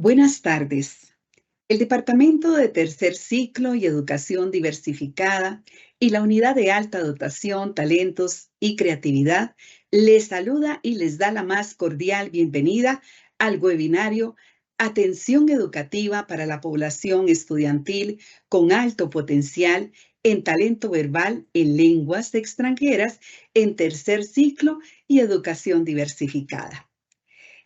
Buenas tardes. El Departamento de Tercer Ciclo y Educación Diversificada y la Unidad de Alta Dotación, Talentos y Creatividad les saluda y les da la más cordial bienvenida al webinario Atención Educativa para la Población Estudiantil con Alto Potencial en Talento Verbal en Lenguas Extranjeras en Tercer Ciclo y Educación Diversificada.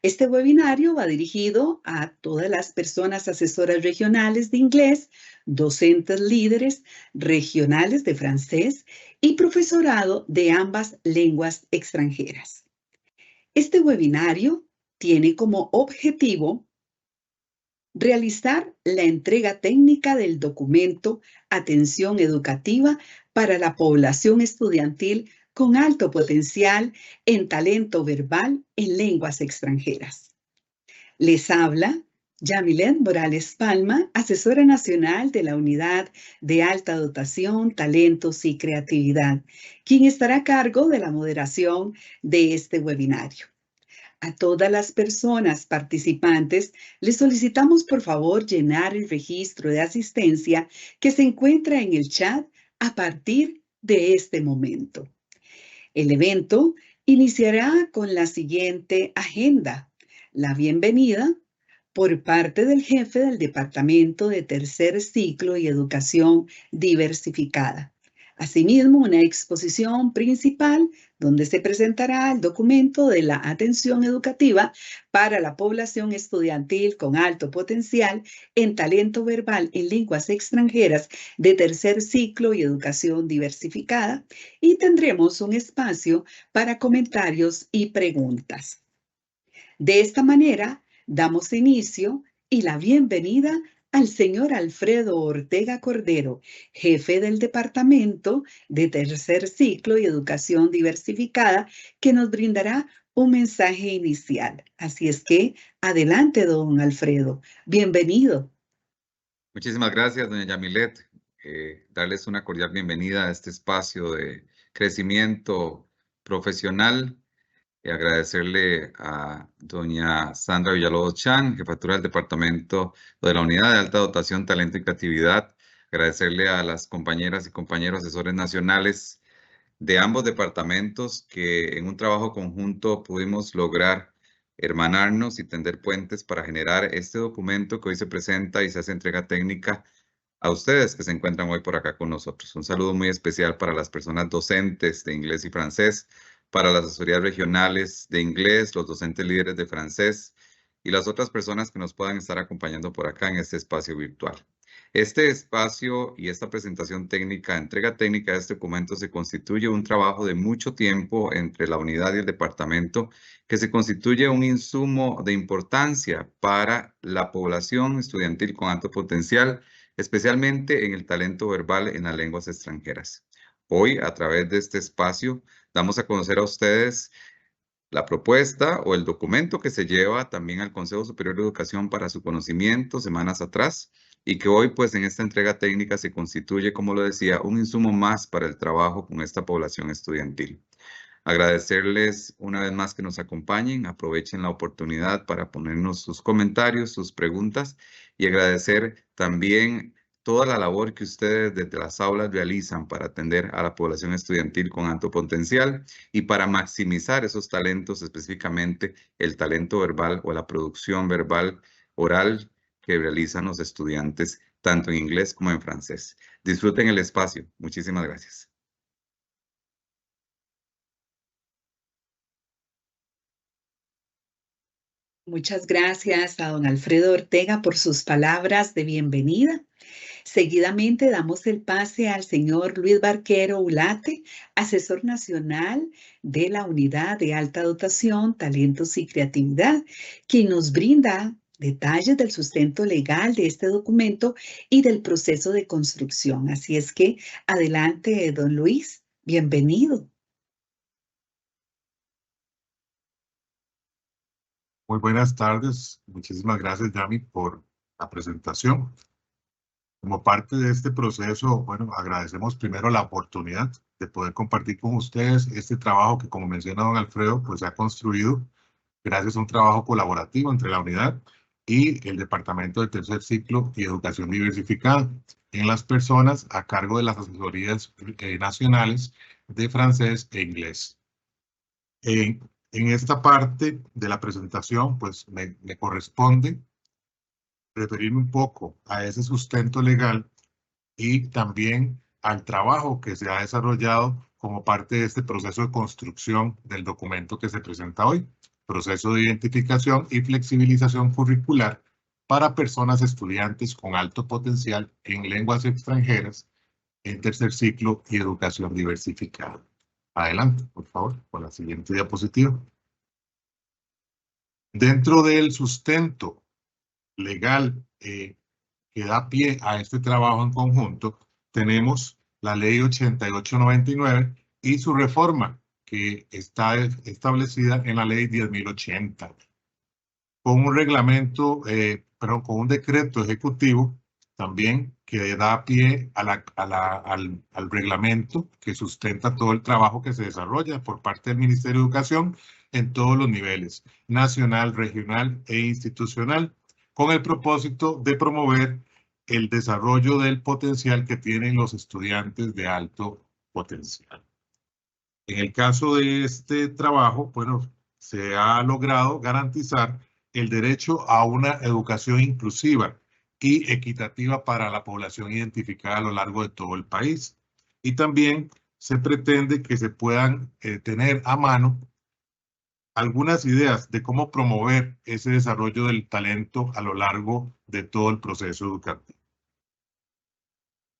Este webinario va dirigido a todas las personas asesoras regionales de inglés, docentes líderes regionales de francés y profesorado de ambas lenguas extranjeras. Este webinario tiene como objetivo realizar la entrega técnica del documento Atención Educativa para la Población Estudiantil con Alto Potencial en Talento Verbal en Lenguas Extranjeras. Les habla Yamilet Morales Palma, asesora nacional de la Unidad de Alta Dotación, Talentos y Creatividad, quien estará a cargo de la moderación de este webinario. A todas las personas participantes les solicitamos por favor llenar el registro de asistencia que se encuentra en el chat a partir de este momento. El evento iniciará con la siguiente agenda: la bienvenida por parte del jefe del Departamento de Tercer Ciclo y Educación Diversificada. Asimismo, una exposición principal donde se presentará el documento de la atención educativa para la población estudiantil con alto potencial en talento verbal en lenguas extranjeras de tercer ciclo y educación diversificada, y tendremos un espacio para comentarios y preguntas. De esta manera, damos inicio y la bienvenida al señor Alfredo Ortega Cordero, jefe del Departamento de Tercer Ciclo y Educación Diversificada, que nos brindará un mensaje inicial. Así es que, adelante, don Alfredo. Bienvenido. Muchísimas gracias, doña Yamilet. Darles una cordial bienvenida a este espacio de crecimiento profesional. Agradecerle a doña Sandra Villalobos Chan, jefatura del Departamento de la Unidad de Alta Dotación, Talento y Creatividad. Agradecerle a las compañeras y compañeros asesores nacionales de ambos departamentos que en un trabajo conjunto pudimos lograr hermanarnos y tender puentes para generar este documento que hoy se presenta y se hace entrega técnica a ustedes que se encuentran hoy por acá con nosotros. Un saludo muy especial para las personas docentes de inglés y francés, para las asesorías regionales de inglés, los docentes líderes de francés y las otras personas que nos puedan estar acompañando por acá en este espacio virtual. Este espacio y esta presentación técnica, entrega técnica de este documento, se constituye un trabajo de mucho tiempo entre la unidad y el departamento, que se constituye un insumo de importancia para la población estudiantil con alto potencial, especialmente en el talento verbal en las lenguas extranjeras. Hoy, a través de este espacio, damos a conocer a ustedes la propuesta o el documento que se lleva también al Consejo Superior de Educación para su conocimiento semanas atrás y que hoy, pues, en esta entrega técnica se constituye, como lo decía, un insumo más para el trabajo con esta población estudiantil. Agradecerles una vez más que nos acompañen, aprovechen la oportunidad para ponernos sus comentarios, sus preguntas y agradecer también toda la labor que ustedes desde las aulas realizan para atender a la población estudiantil con alto potencial y para maximizar esos talentos, específicamente el talento verbal o la producción verbal oral que realizan los estudiantes tanto en inglés como en francés. Disfruten el espacio. Muchísimas gracias. Muchas gracias a don Alfredo Ortega por sus palabras de bienvenida. Seguidamente damos el pase al señor Luis Barquero Ulate, asesor nacional de la Unidad de Alta Dotación, Talentos y Creatividad, quien nos brinda detalles del sustento legal de este documento y del proceso de construcción. Así es que adelante, don Luis, bienvenido. Muy buenas tardes. Muchísimas gracias, Yami, por la presentación. Como parte de este proceso, bueno, agradecemos primero la oportunidad de poder compartir con ustedes este trabajo que, como menciona don Alfredo, pues se ha construido gracias a un trabajo colaborativo entre la unidad y el Departamento de Tercer Ciclo y Educación Diversificada en las personas a cargo de las asesorías nacionales de francés e inglés. En esta parte de la presentación, pues me corresponde referirme un poco a ese sustento legal y también al trabajo que se ha desarrollado como parte de este proceso de construcción del documento que se presenta hoy, proceso de identificación y flexibilización curricular para personas estudiantes con alto potencial en lenguas extranjeras, en tercer ciclo y educación diversificada. Adelante, por favor, con la siguiente diapositiva. Dentro del sustento legal que da pie a este trabajo en conjunto, tenemos la Ley 8899 y su reforma, que está establecida en la Ley 10.080, con un reglamento, con un decreto ejecutivo también que da pie al reglamento que sustenta todo el trabajo que se desarrolla por parte del Ministerio de Educación en todos los niveles, nacional, regional e institucional, con el propósito de promover el desarrollo del potencial que tienen los estudiantes de alto potencial. En el caso de este trabajo, bueno, se ha logrado garantizar el derecho a una educación inclusiva y equitativa para la población identificada a lo largo de todo el país. Y también se pretende que se puedan tener a mano algunas ideas de cómo promover ese desarrollo del talento a lo largo de todo el proceso educativo.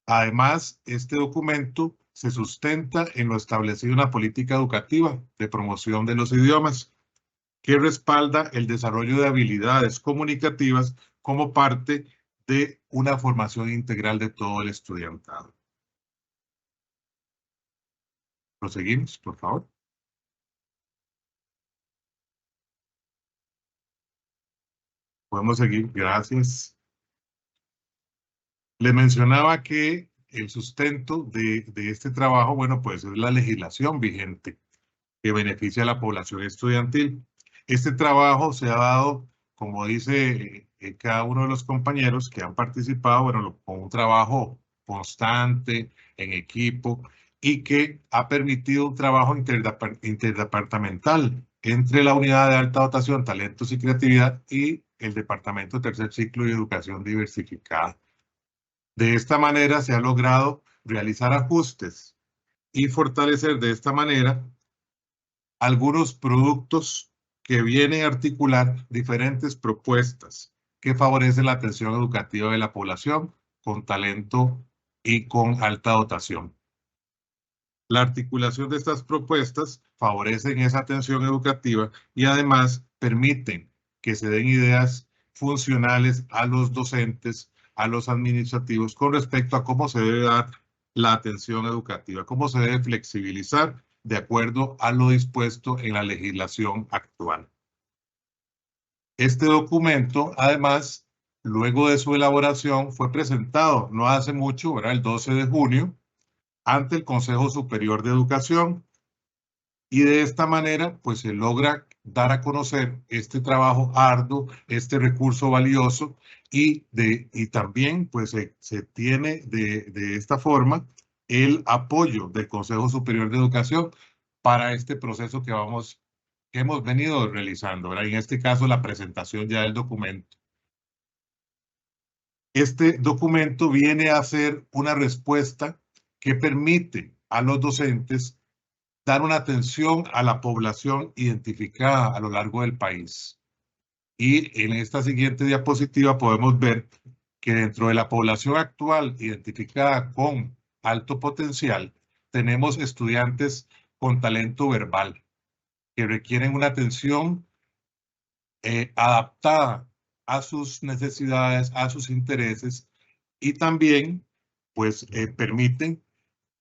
Además, este documento se sustenta en lo establecido en la política educativa de promoción de los idiomas, que respalda el desarrollo de habilidades comunicativas como parte de una formación integral de todo el estudiantado. Proseguimos, por favor. Podemos seguir, gracias. Le mencionaba que el sustento de este trabajo, bueno, pues es la legislación vigente que beneficia a la población estudiantil. Este trabajo se ha dado, como dice cada uno de los compañeros que han participado, bueno, con un trabajo constante, en equipo, y que ha permitido un trabajo interdepartamental entre la Unidad de Alta Dotación, Talentos y Creatividad y el Departamento de Tercer Ciclo y Educación Diversificada. De esta manera se ha logrado realizar ajustes y fortalecer de esta manera algunos productos que vienen a articular diferentes propuestas que favorecen la atención educativa de la población con talento y con alta dotación. La articulación de estas propuestas favorecen esa atención educativa y además permiten que se den ideas funcionales a los docentes, a los administrativos con respecto a cómo se debe dar la atención educativa, cómo se debe flexibilizar de acuerdo a lo dispuesto en la legislación actual. Este documento, además, luego de su elaboración, fue presentado no hace mucho, ¿verdad? El 12 de junio, ante el Consejo Superior de Educación, y de esta manera, pues se logra dar a conocer este trabajo arduo, este recurso valioso, y también pues se tiene de esta forma el apoyo del Consejo Superior de Educación para este proceso que hemos venido realizando, ¿verdad? En este caso, la presentación ya del documento. Este documento viene a ser una respuesta que permite a los docentes dar una atención a la población identificada a lo largo del país. Y en esta siguiente diapositiva podemos ver que dentro de la población actual identificada con alto potencial, tenemos estudiantes con talento verbal que requieren una atención adaptada a sus necesidades, a sus intereses, y también pues permiten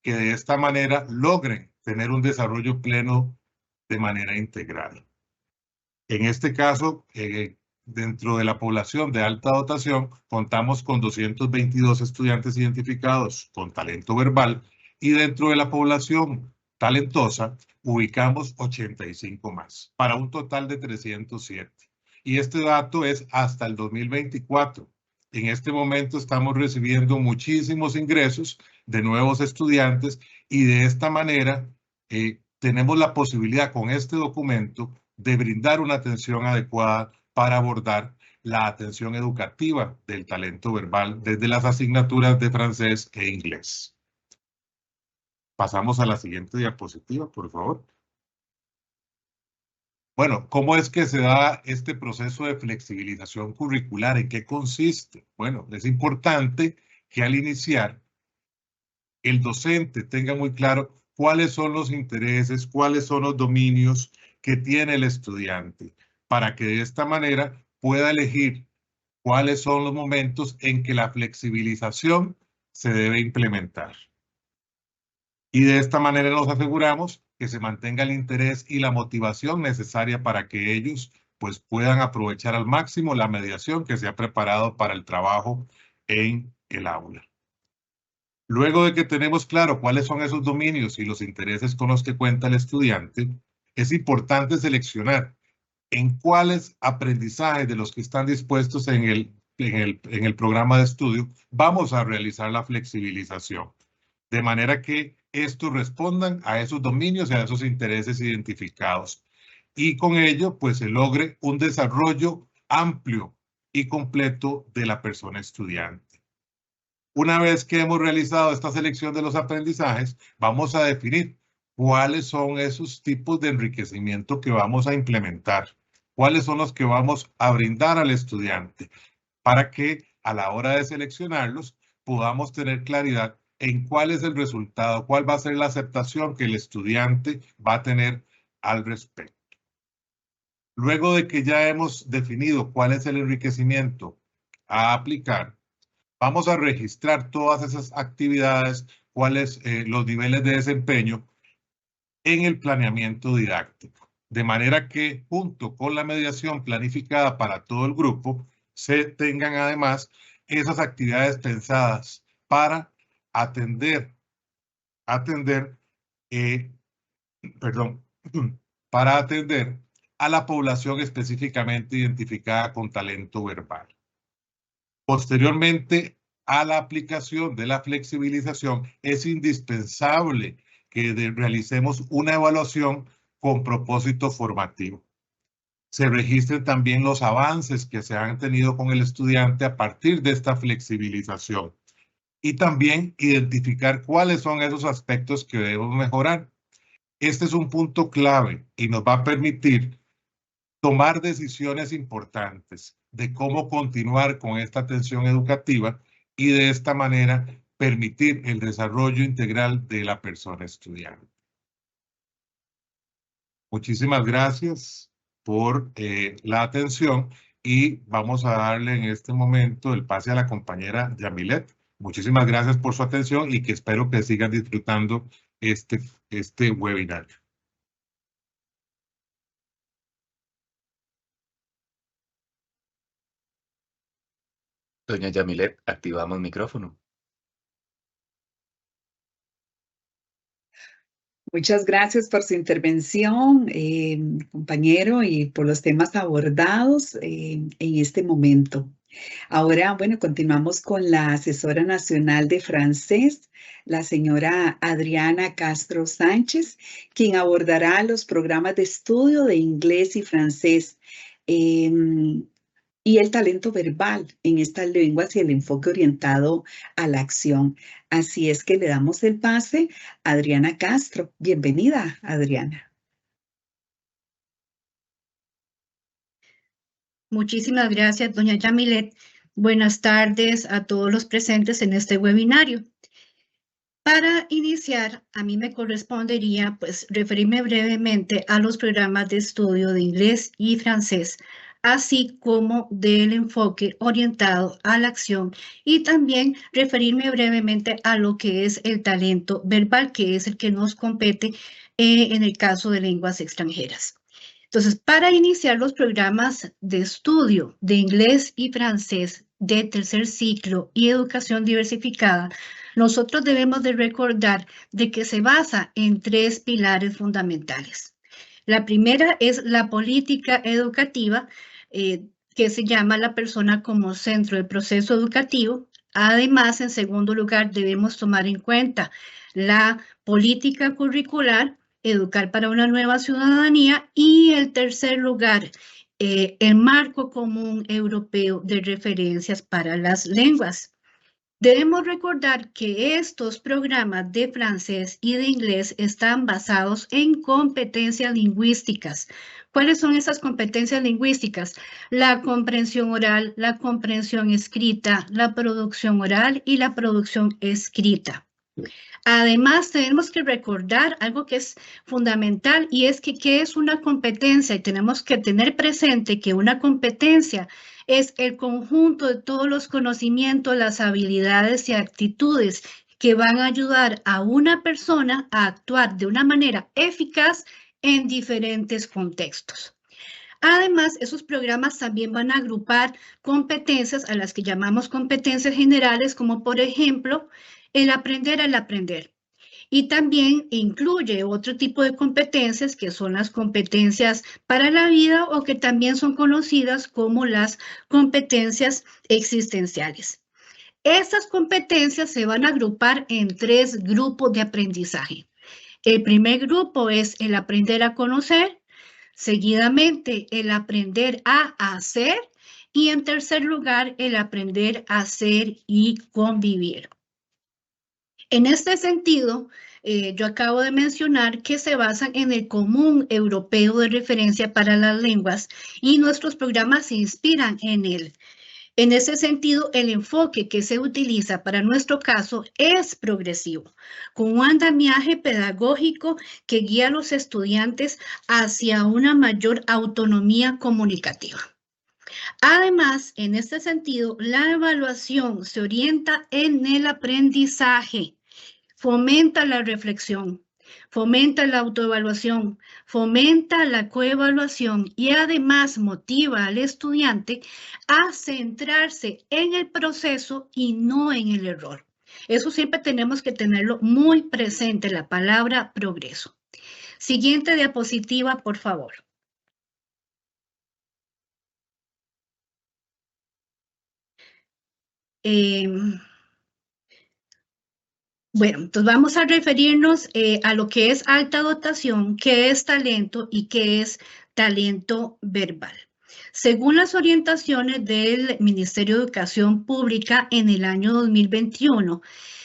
que de esta manera logren tener un desarrollo pleno de manera integral. En este caso, dentro de la población de alta dotación, contamos con 222 estudiantes identificados con talento verbal y dentro de la población talentosa ubicamos 85 más, para un total de 307. y este dato es hasta el 2024. En este momento estamos recibiendo muchísimos ingresos de nuevos estudiantes y de esta manera tenemos la posibilidad con este documento de brindar una atención adecuada para abordar la atención educativa del talento verbal desde las asignaturas de francés e inglés. Pasamos a la siguiente diapositiva, por favor. Bueno, ¿cómo es que se da este proceso de flexibilización curricular? ¿En qué consiste? Bueno, es importante que al iniciar el docente tenga muy claro cuáles son los intereses, cuáles son los dominios que tiene el estudiante, para que de esta manera pueda elegir cuáles son los momentos en que la flexibilización se debe implementar. Y de esta manera nos aseguramos que se mantenga el interés y la motivación necesaria para que ellos pues, puedan aprovechar al máximo la mediación que se ha preparado para el trabajo en el aula. Luego de que tenemos claro cuáles son esos dominios y los intereses con los que cuenta el estudiante, es importante seleccionar en cuáles aprendizajes de los que están dispuestos en el programa de estudio vamos a realizar la flexibilización. De manera que estos respondan a esos dominios y a esos intereses identificados. Y con ello, pues se logre un desarrollo amplio y completo de la persona estudiante. Una vez que hemos realizado esta selección de los aprendizajes, vamos a definir cuáles son esos tipos de enriquecimiento que vamos a implementar, cuáles son los que vamos a brindar al estudiante, para que a la hora de seleccionarlos podamos tener claridad en cuál es el resultado, cuál va a ser la aceptación que el estudiante va a tener al respecto. Luego de que ya hemos definido cuál es el enriquecimiento a aplicar, vamos a registrar todas esas actividades, cuáles los niveles de desempeño en el planeamiento didáctico. De manera que junto con la mediación planificada para todo el grupo, se tengan además esas actividades pensadas para atender a la población específicamente identificada con talento verbal. Posteriormente a la aplicación de la flexibilización, es indispensable que realicemos una evaluación con propósito formativo. Se registren también los avances que se han tenido con el estudiante a partir de esta flexibilización. Y también identificar cuáles son esos aspectos que debemos mejorar. Este es un punto clave y nos va a permitir tomar decisiones importantes de cómo continuar con esta atención educativa y de esta manera permitir el desarrollo integral de la persona estudiante. Muchísimas gracias por la atención y vamos a darle en este momento el pase a la compañera Yamilet. Muchísimas gracias por su atención y que espero que sigan disfrutando este webinar. Doña Yamilet, activamos micrófono. Muchas gracias por su intervención, compañero, y por los temas abordados en este momento. Ahora, bueno, continuamos con la asesora nacional de francés, la señora Adriana Castro Sánchez, quien abordará los programas de estudio de inglés y francés y el talento verbal en estas lenguas y el enfoque orientado a la acción. Así es que le damos el pase a Adriana Castro. Bienvenida, Adriana. Muchísimas gracias, doña Yamilet. Buenas tardes a todos los presentes en este webinario. Para iniciar, a mí me correspondería pues referirme brevemente a los programas de estudio de inglés y francés, así como del enfoque orientado a la acción y también referirme brevemente a lo que es el talento verbal, que es el que nos compete en el caso de lenguas extranjeras. Entonces, para iniciar los programas de estudio de inglés y francés de tercer ciclo y educación diversificada, nosotros debemos de recordar de que se basa en 3 pilares fundamentales. La primera es la política educativa, que se llama la persona como centro del proceso educativo. Además, en segundo lugar, debemos tomar en cuenta la política curricular, educar para una nueva ciudadanía, y en tercer lugar, el marco común europeo de referencias para las lenguas. Debemos recordar que estos programas de francés y de inglés están basados en competencias lingüísticas. ¿Cuáles son esas competencias lingüísticas? La comprensión oral, la comprensión escrita, la producción oral y la producción escrita. Además, tenemos que recordar algo que es fundamental, y es que ¿qué es una competencia? Y tenemos que tener presente que una competencia es el conjunto de todos los conocimientos, las habilidades y actitudes que van a ayudar a una persona a actuar de una manera eficaz en diferentes contextos. Además, esos programas también van a agrupar competencias a las que llamamos competencias generales, como por ejemplo, el aprender al aprender. Y también incluye otro tipo de competencias que son las competencias para la vida, o que también son conocidas como las competencias existenciales. Estas competencias se van a agrupar en 3 grupos de aprendizaje. El primer grupo es el aprender a conocer, seguidamente el aprender a hacer, y en tercer lugar el aprender a ser y convivir. En este sentido, yo acabo de mencionar que se basan en el común europeo de referencia para las lenguas, y nuestros programas se inspiran en él. En ese sentido, el enfoque que se utiliza para nuestro caso es progresivo, con un andamiaje pedagógico que guía a los estudiantes hacia una mayor autonomía comunicativa. Además, en este sentido, la evaluación se orienta en el aprendizaje, fomenta la reflexión, fomenta la autoevaluación, fomenta la coevaluación, y además motiva al estudiante a centrarse en el proceso y no en el error. Eso siempre tenemos que tenerlo muy presente, la palabra progreso. Siguiente diapositiva, por favor. Bueno, entonces vamos a referirnos a lo que es alta dotación, qué es talento y qué es talento verbal. Según las orientaciones del Ministerio de Educación Pública en el año 2021,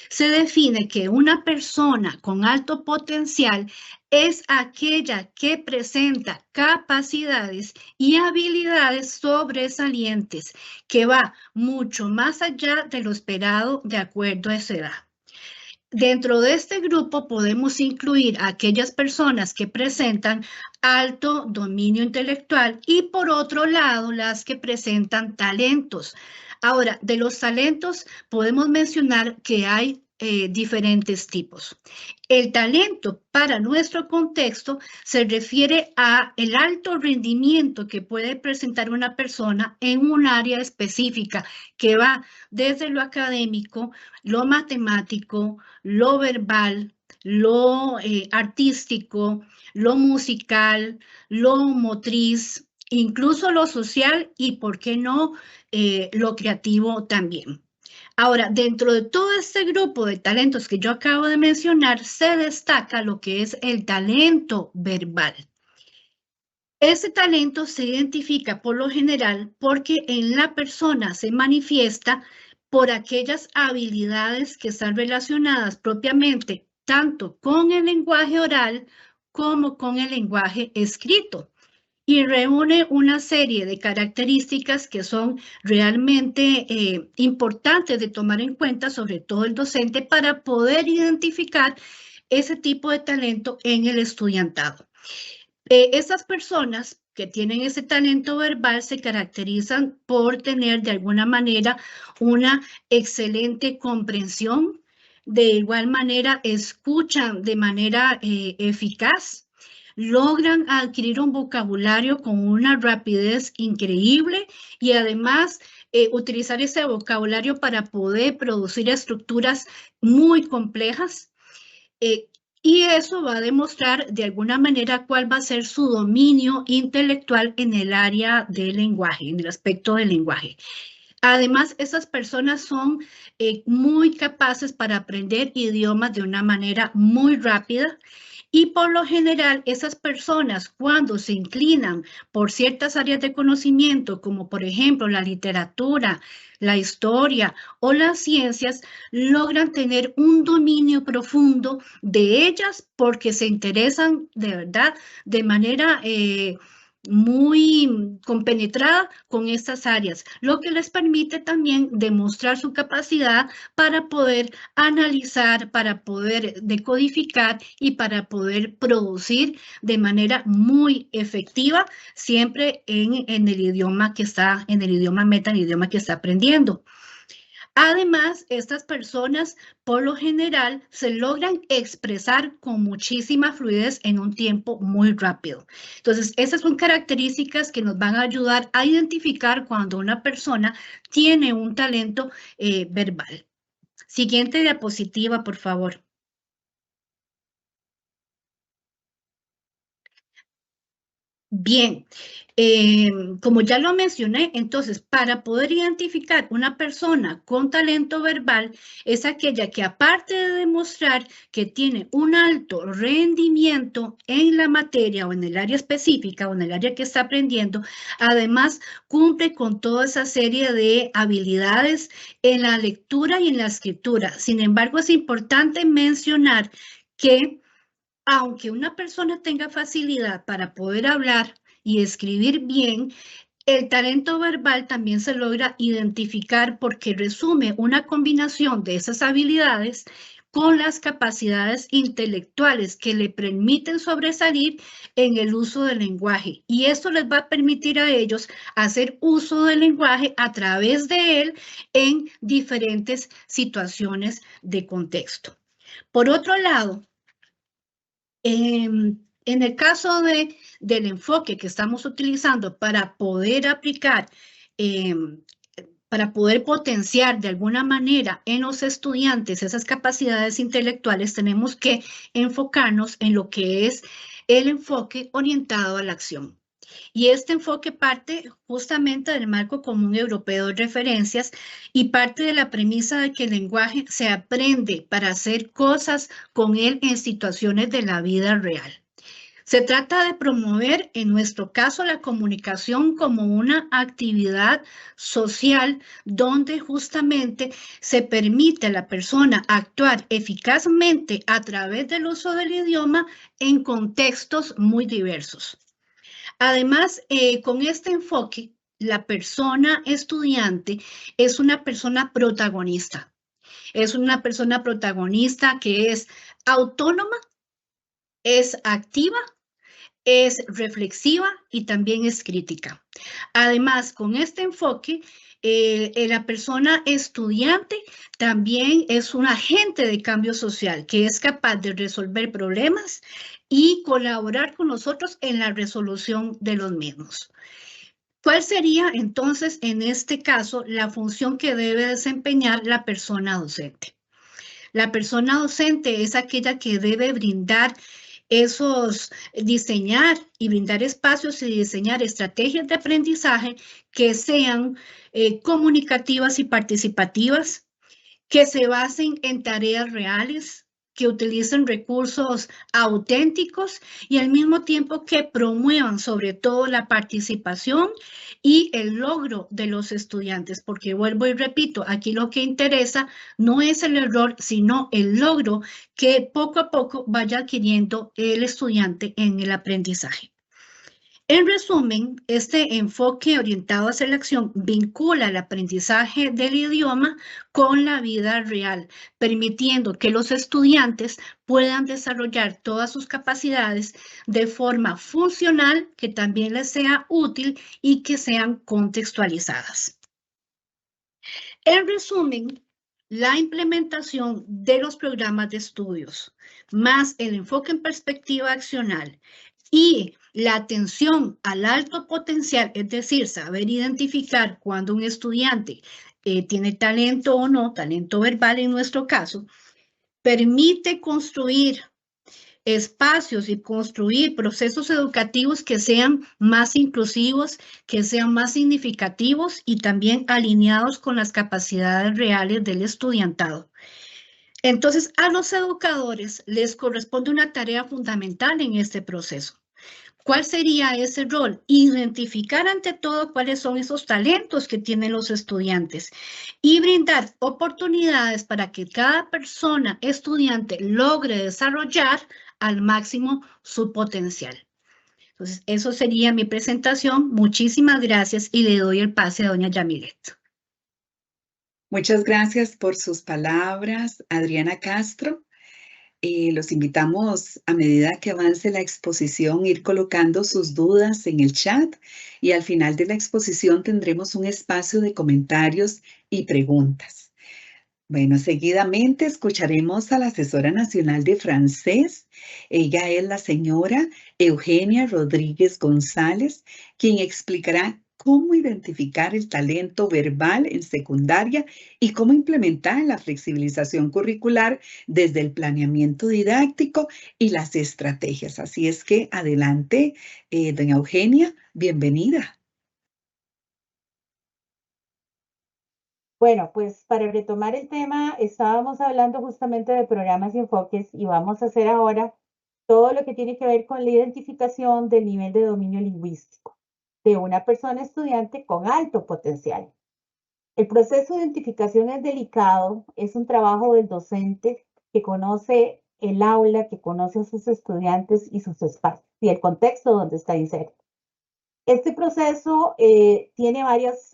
se define que una persona con alto potencial es aquella que presenta capacidades y habilidades sobresalientes, que va mucho más allá de lo esperado de acuerdo a esa edad. Dentro de este grupo podemos incluir a aquellas personas que presentan alto dominio intelectual y, por otro lado, las que presentan talentos. Ahora, de los talentos podemos mencionar que hay diferentes tipos. El talento para nuestro contexto se refiere a el alto rendimiento que puede presentar una persona en un área específica, que va desde lo académico, lo matemático, lo verbal, lo artístico, lo musical, lo motriz, incluso lo social y, ¿por qué no, lo creativo también? Ahora, dentro de todo este grupo de talentos que yo acabo de mencionar, se destaca lo que es el talento verbal. Ese talento se identifica por lo general porque en la persona se manifiesta por aquellas habilidades que están relacionadas propiamente tanto con el lenguaje oral como con el lenguaje escrito, y reúne una serie de características que son realmente importantes de tomar en cuenta, sobre todo el docente, para poder identificar ese tipo de talento en el estudiantado. Esas personas que tienen ese talento verbal se caracterizan por tener de alguna manera una excelente comprensión, de igual manera escuchan de manera eficaz, logran adquirir un vocabulario con una rapidez increíble, y además utilizar ese vocabulario para poder producir estructuras muy complejas. Y eso va a demostrar de alguna manera cuál va a ser su dominio intelectual en el área del lenguaje, en el aspecto del lenguaje. Además, esas personas son muy capaces para aprender idiomas de una manera muy rápida. Y por lo general, esas personas cuando se inclinan por ciertas áreas de conocimiento, como por ejemplo la literatura, la historia o las ciencias, logran tener un dominio profundo de ellas porque se interesan de verdad de manera muy compenetrada con estas áreas, lo que les permite también demostrar su capacidad para poder analizar, para poder decodificar y para poder producir de manera muy efectiva, siempre en el idioma que está, en el idioma meta, en el idioma que está aprendiendo. Además, estas personas por lo general se logran expresar con muchísima fluidez en un tiempo muy rápido. Entonces, esas son características que nos van a ayudar a identificar cuando una persona tiene un talento verbal. Siguiente diapositiva, por favor. Bien, como ya lo mencioné, entonces, para poder identificar una persona con talento verbal, es aquella que aparte de demostrar que tiene un alto rendimiento en la materia o en el área específica o en el área que está aprendiendo, además cumple con toda esa serie de habilidades en la lectura y en la escritura. Sin embargo, es importante mencionar que aunque una persona tenga facilidad para poder hablar y escribir bien, el talento verbal también se logra identificar porque resume una combinación de esas habilidades con las capacidades intelectuales que le permiten sobresalir en el uso del lenguaje. Y esto les va a permitir a ellos hacer uso del lenguaje a través de él en diferentes situaciones de contexto. Por otro lado, en el caso del enfoque que estamos utilizando para poder aplicar, para poder potenciar de alguna manera en los estudiantes esas capacidades intelectuales, tenemos que enfocarnos en lo que es el enfoque orientado a la acción. Y este enfoque parte justamente del marco común europeo de referencias y parte de la premisa de que el lenguaje se aprende para hacer cosas con él en situaciones de la vida real. Se trata de promover, en nuestro caso, la comunicación como una actividad social donde justamente se permite a la persona actuar eficazmente a través del uso del idioma en contextos muy diversos. Además, con este enfoque, la persona estudiante es una persona protagonista. Es una persona protagonista que es autónoma, es activa, es reflexiva y también es crítica. Además, con este enfoque, la persona estudiante también es un agente de cambio social que es capaz de resolver problemas y colaborar con nosotros en la resolución de los mismos. ¿Cuál sería entonces en este caso la función que debe desempeñar la persona docente? La persona docente es aquella que debe brindar diseñar y brindar espacios y diseñar estrategias de aprendizaje que sean comunicativas y participativas, que se basen en tareas reales, que utilicen recursos auténticos y al mismo tiempo que promuevan sobre todo la participación y el logro de los estudiantes, porque vuelvo y repito, aquí lo que interesa no es el error, sino el logro que poco a poco vaya adquiriendo el estudiante en el aprendizaje. En resumen, este enfoque orientado hacia la acción vincula el aprendizaje del idioma con la vida real, permitiendo que los estudiantes puedan desarrollar todas sus capacidades de forma funcional, que también les sea útil y que sean contextualizadas. En resumen, la implementación de los programas de estudios, más el enfoque en perspectiva accional y la atención al alto potencial, es decir, saber identificar cuando un estudiante tiene talento o no, talento verbal en nuestro caso, permite construir espacios y construir procesos educativos que sean más inclusivos, que sean más significativos y también alineados con las capacidades reales del estudiantado. Entonces, a los educadores les corresponde una tarea fundamental en este proceso. ¿Cuál sería ese rol? Identificar ante todo cuáles son esos talentos que tienen los estudiantes y brindar oportunidades para que cada persona estudiante logre desarrollar al máximo su potencial. Entonces, eso sería mi presentación. Muchísimas gracias y le doy el pase a doña Yamilet. Muchas gracias por sus palabras, Adriana Castro. Los invitamos a medida que avance la exposición, ir colocando sus dudas en el chat y al final de la exposición tendremos un espacio de comentarios y preguntas. Bueno, seguidamente escucharemos a la asesora nacional de francés. Ella es la señora Eugenia Rodríguez González, quien explicará cómo identificar el talento verbal en secundaria y cómo implementar la flexibilización curricular desde el planeamiento didáctico y las estrategias. Así es que adelante, doña Eugenia, bienvenida. Bueno, pues para retomar el tema, estábamos hablando justamente de programas y enfoques y vamos a hacer ahora todo lo que tiene que ver con la identificación del nivel de dominio lingüístico de una persona estudiante con alto potencial. El proceso de identificación es delicado, es un trabajo del docente que conoce el aula, que conoce a sus estudiantes y sus espacios y el contexto donde está inserto. Este proceso tiene varias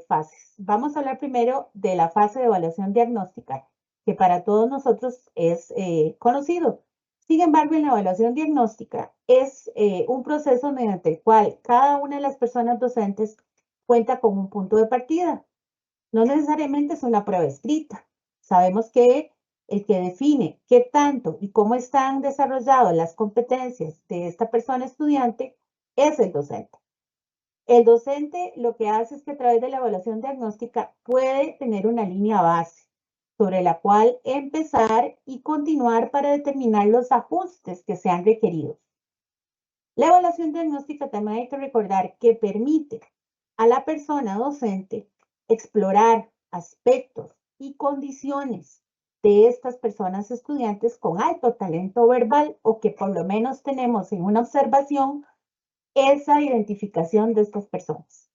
fases. Vamos a hablar primero de la fase de evaluación diagnóstica, que para todos nosotros es conocido. Sin embargo, en la evaluación diagnóstica es un proceso mediante el cual cada una de las personas docentes cuenta con un punto de partida. No necesariamente es una prueba escrita. Sabemos que el que define qué tanto y cómo están desarrolladas las competencias de esta persona estudiante es el docente. El docente lo que hace es que a través de la evaluación diagnóstica puede tener una línea base sobre la cual empezar y continuar para determinar los ajustes que sean requeridos. La evaluación diagnóstica también hay que recordar que permite a la persona docente explorar aspectos y condiciones de estas personas estudiantes con alto talento verbal o que por lo menos tenemos en una observación esa identificación de estas personas.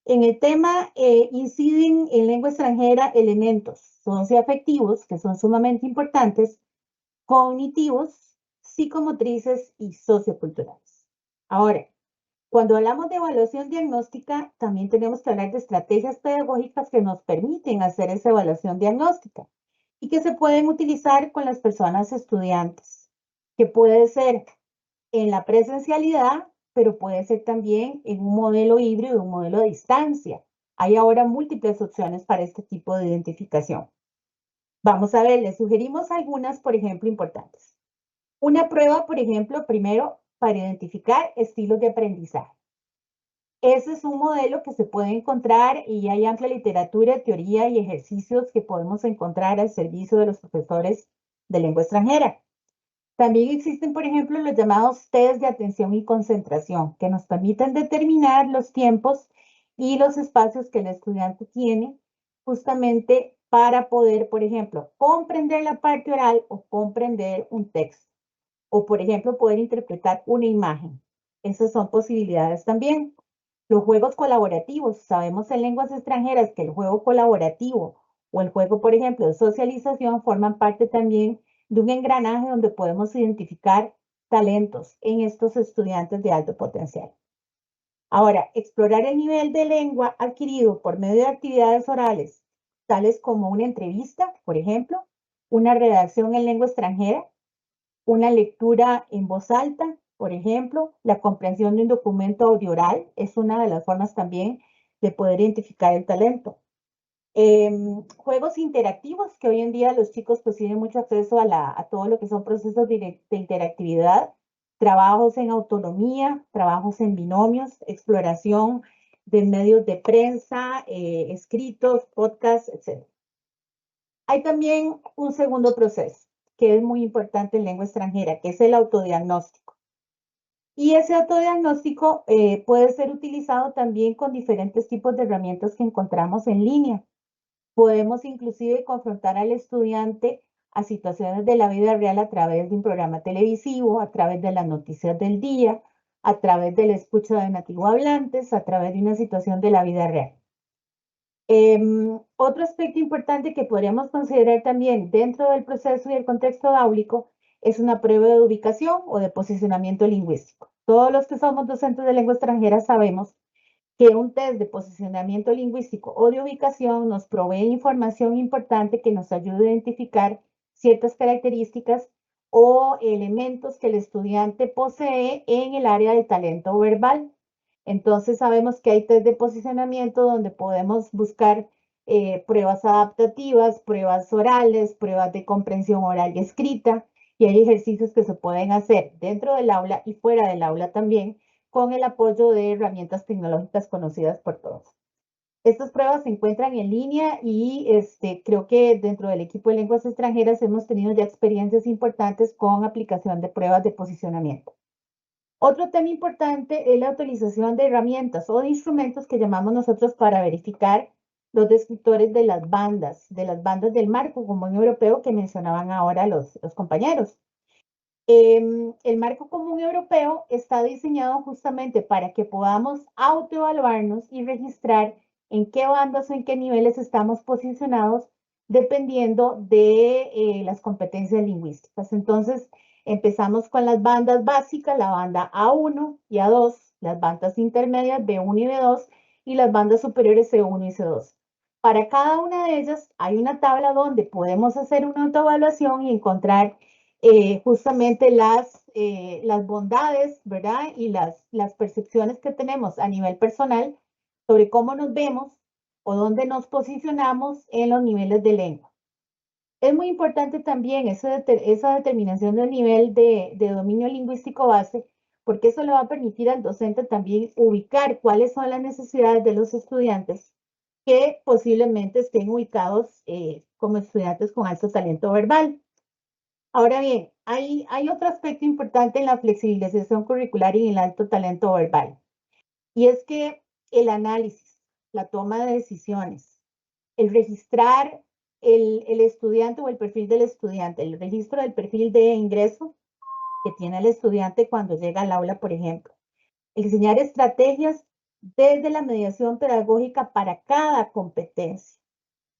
En el tema inciden en lengua extranjera elementos socioafectivos que son sumamente importantes, cognitivos, psicomotrices y socioculturales. Ahora, cuando hablamos de evaluación diagnóstica, también tenemos que hablar de estrategias pedagógicas que nos permiten hacer esa evaluación diagnóstica y que se pueden utilizar con las personas estudiantes, que puede ser en la presencialidad, pero puede ser también en un modelo híbrido, un modelo a distancia. Hay ahora múltiples opciones para este tipo de identificación. Vamos a ver, les sugerimos algunas, por ejemplo, importantes. Una prueba, por ejemplo, primero, para identificar estilos de aprendizaje. Ese es un modelo que se puede encontrar y hay amplia literatura, teoría y ejercicios que podemos encontrar al servicio de los profesores de lengua extranjera. También existen, por ejemplo, los llamados test de atención y concentración, que nos permiten determinar los tiempos y los espacios que el estudiante tiene justamente para poder, por ejemplo, comprender la parte oral o comprender un texto. O, por ejemplo, poder interpretar una imagen. Esas son posibilidades también. Los juegos colaborativos. Sabemos en lenguas extranjeras que el juego colaborativo o el juego, por ejemplo, de socialización forman parte también de un engranaje donde podemos identificar talentos en estos estudiantes de alto potencial. Ahora, explorar el nivel de lengua adquirido por medio de actividades orales, tales como una entrevista, por ejemplo, una redacción en lengua extranjera, una lectura en voz alta, por ejemplo, la comprensión de un documento audio oral es una de las formas también de poder identificar el talento. Juegos interactivos, que hoy en día los chicos pues tienen mucho acceso a todo lo que son procesos de interactividad, trabajos en autonomía, trabajos en binomios, exploración de medios de prensa, escritos, podcasts, etc. Hay también un segundo proceso, que es muy importante en lengua extranjera, que es el autodiagnóstico. Y ese autodiagnóstico puede ser utilizado también con diferentes tipos de herramientas que encontramos en línea. Podemos inclusive confrontar al estudiante a situaciones de la vida real a través de un programa televisivo, a través de las noticias del día, a través de la escucha de nativohablantes, a través de una situación de la vida real. Otro aspecto importante que podríamos considerar también dentro del proceso y el contexto áulico es una prueba de ubicación o de posicionamiento lingüístico. Todos los que somos docentes de lengua extranjera sabemos que un test de posicionamiento lingüístico o de ubicación nos provee información importante que nos ayuda a identificar ciertas características o elementos que el estudiante posee en el área del talento verbal. Entonces sabemos que hay test de posicionamiento donde podemos buscar pruebas adaptativas, pruebas orales, pruebas de comprensión oral y escrita, y hay ejercicios que se pueden hacer dentro del aula y fuera del aula también, con el apoyo de herramientas tecnológicas conocidas por todos. Estas pruebas se encuentran en línea y creo que dentro del equipo de lenguas extranjeras hemos tenido ya experiencias importantes con aplicación de pruebas de posicionamiento. Otro tema importante es la utilización de herramientas o de instrumentos que llamamos nosotros para verificar los descriptores de las bandas del marco común europeo que mencionaban ahora los compañeros. El marco común europeo está diseñado justamente para que podamos autoevaluarnos y registrar en qué bandas o en qué niveles estamos posicionados dependiendo de las competencias lingüísticas. Entonces, empezamos con las bandas básicas, la banda A1 y A2, las bandas intermedias B1 y B2 y las bandas superiores C1 y C2. Para cada una de ellas hay una tabla donde podemos hacer una autoevaluación y encontrar justamente las bondades, ¿verdad? Y las percepciones que tenemos a nivel personal sobre cómo nos vemos o dónde nos posicionamos en los niveles de lengua. Es muy importante también esa determinación del nivel de dominio lingüístico base, porque eso le va a permitir al docente también ubicar cuáles son las necesidades de los estudiantes que posiblemente estén ubicados como estudiantes con alto talento verbal. Ahora bien, hay otro aspecto importante en la flexibilización curricular y en el alto talento verbal, y es que el análisis, la toma de decisiones, el registrar el estudiante o el perfil del estudiante, el registro del perfil de ingreso que tiene el estudiante cuando llega al aula, por ejemplo, el diseñar estrategias desde la mediación pedagógica para cada competencia,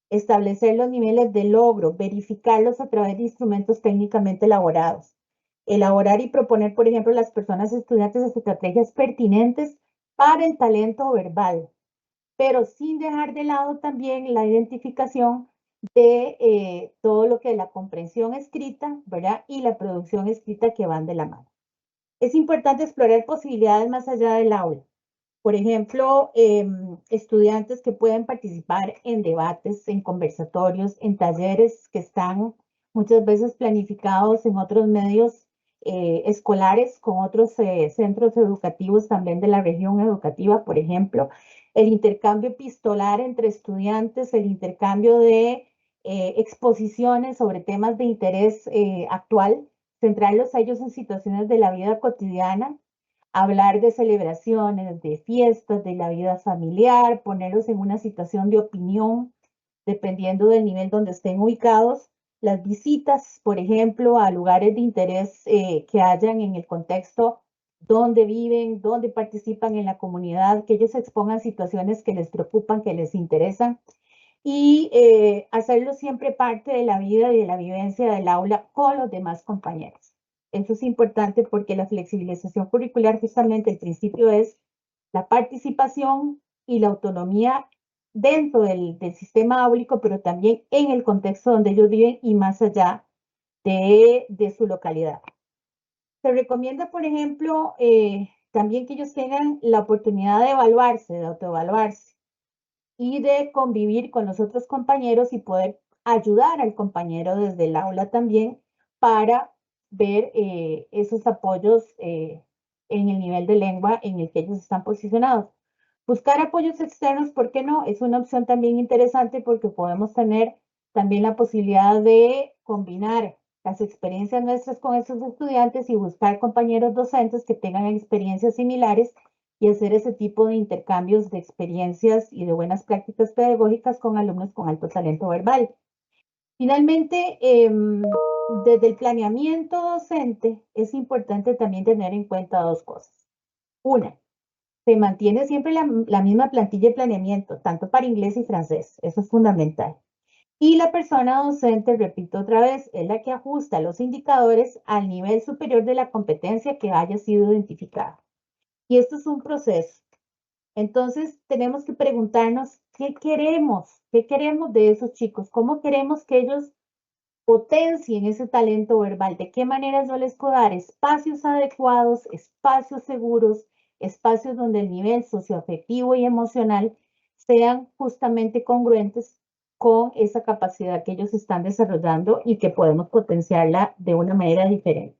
establecer los niveles de logro, verificarlos a través de instrumentos técnicamente elaborados, elaborar y proponer, por ejemplo, a las personas estudiantes estrategias pertinentes para el talento verbal, pero sin dejar de lado también la identificación de todo lo que es la comprensión escrita, ¿verdad? Y la producción escrita que van de la mano. Es importante explorar posibilidades más allá del aula. Por ejemplo, estudiantes que pueden participar en debates, en conversatorios, en talleres que están muchas veces planificados en otros medios escolares con otros centros educativos también de la región educativa, por ejemplo, el intercambio epistolar entre estudiantes, el intercambio de exposiciones sobre temas de interés actual, centrarlos a ellos en situaciones de la vida cotidiana, hablar de celebraciones, de fiestas, de la vida familiar, ponerlos en una situación de opinión, dependiendo del nivel donde estén ubicados. Las visitas, por ejemplo, a lugares de interés que hayan en el contexto donde viven, donde participan en la comunidad, que ellos expongan situaciones que les preocupan, que les interesan, y hacerlo siempre parte de la vida y de la vivencia del aula con los demás compañeros. Eso es importante porque la flexibilización curricular, justamente el principio es la participación y la autonomía dentro del sistema áulico, pero también en el contexto donde ellos viven y más allá de su localidad. Se recomienda, por ejemplo, también que ellos tengan la oportunidad de evaluarse, de autoevaluarse y de convivir con los otros compañeros y poder ayudar al compañero desde el aula también para ver esos apoyos en el nivel de lengua en el que ellos están posicionados. Buscar apoyos externos, ¿por qué no? Es una opción también interesante porque podemos tener también la posibilidad de combinar las experiencias nuestras con esos estudiantes y buscar compañeros docentes que tengan experiencias similares y hacer ese tipo de intercambios de experiencias y de buenas prácticas pedagógicas con alumnos con alto talento verbal. Finalmente, desde el planeamiento docente es importante también tener en cuenta dos cosas. Una, se mantiene siempre la misma plantilla de planeamiento, tanto para inglés y francés. Eso es fundamental. Y la persona docente, repito otra vez, es la que ajusta los indicadores al nivel superior de la competencia que haya sido identificada. Y esto es un proceso. Entonces, tenemos que preguntarnos qué queremos de esos chicos, cómo queremos que ellos potencien ese talento verbal, de qué manera yo les puedo dar espacios adecuados, espacios seguros, espacios donde el nivel socioafectivo y emocional sean justamente congruentes con esa capacidad que ellos están desarrollando y que podemos potenciarla de una manera diferente.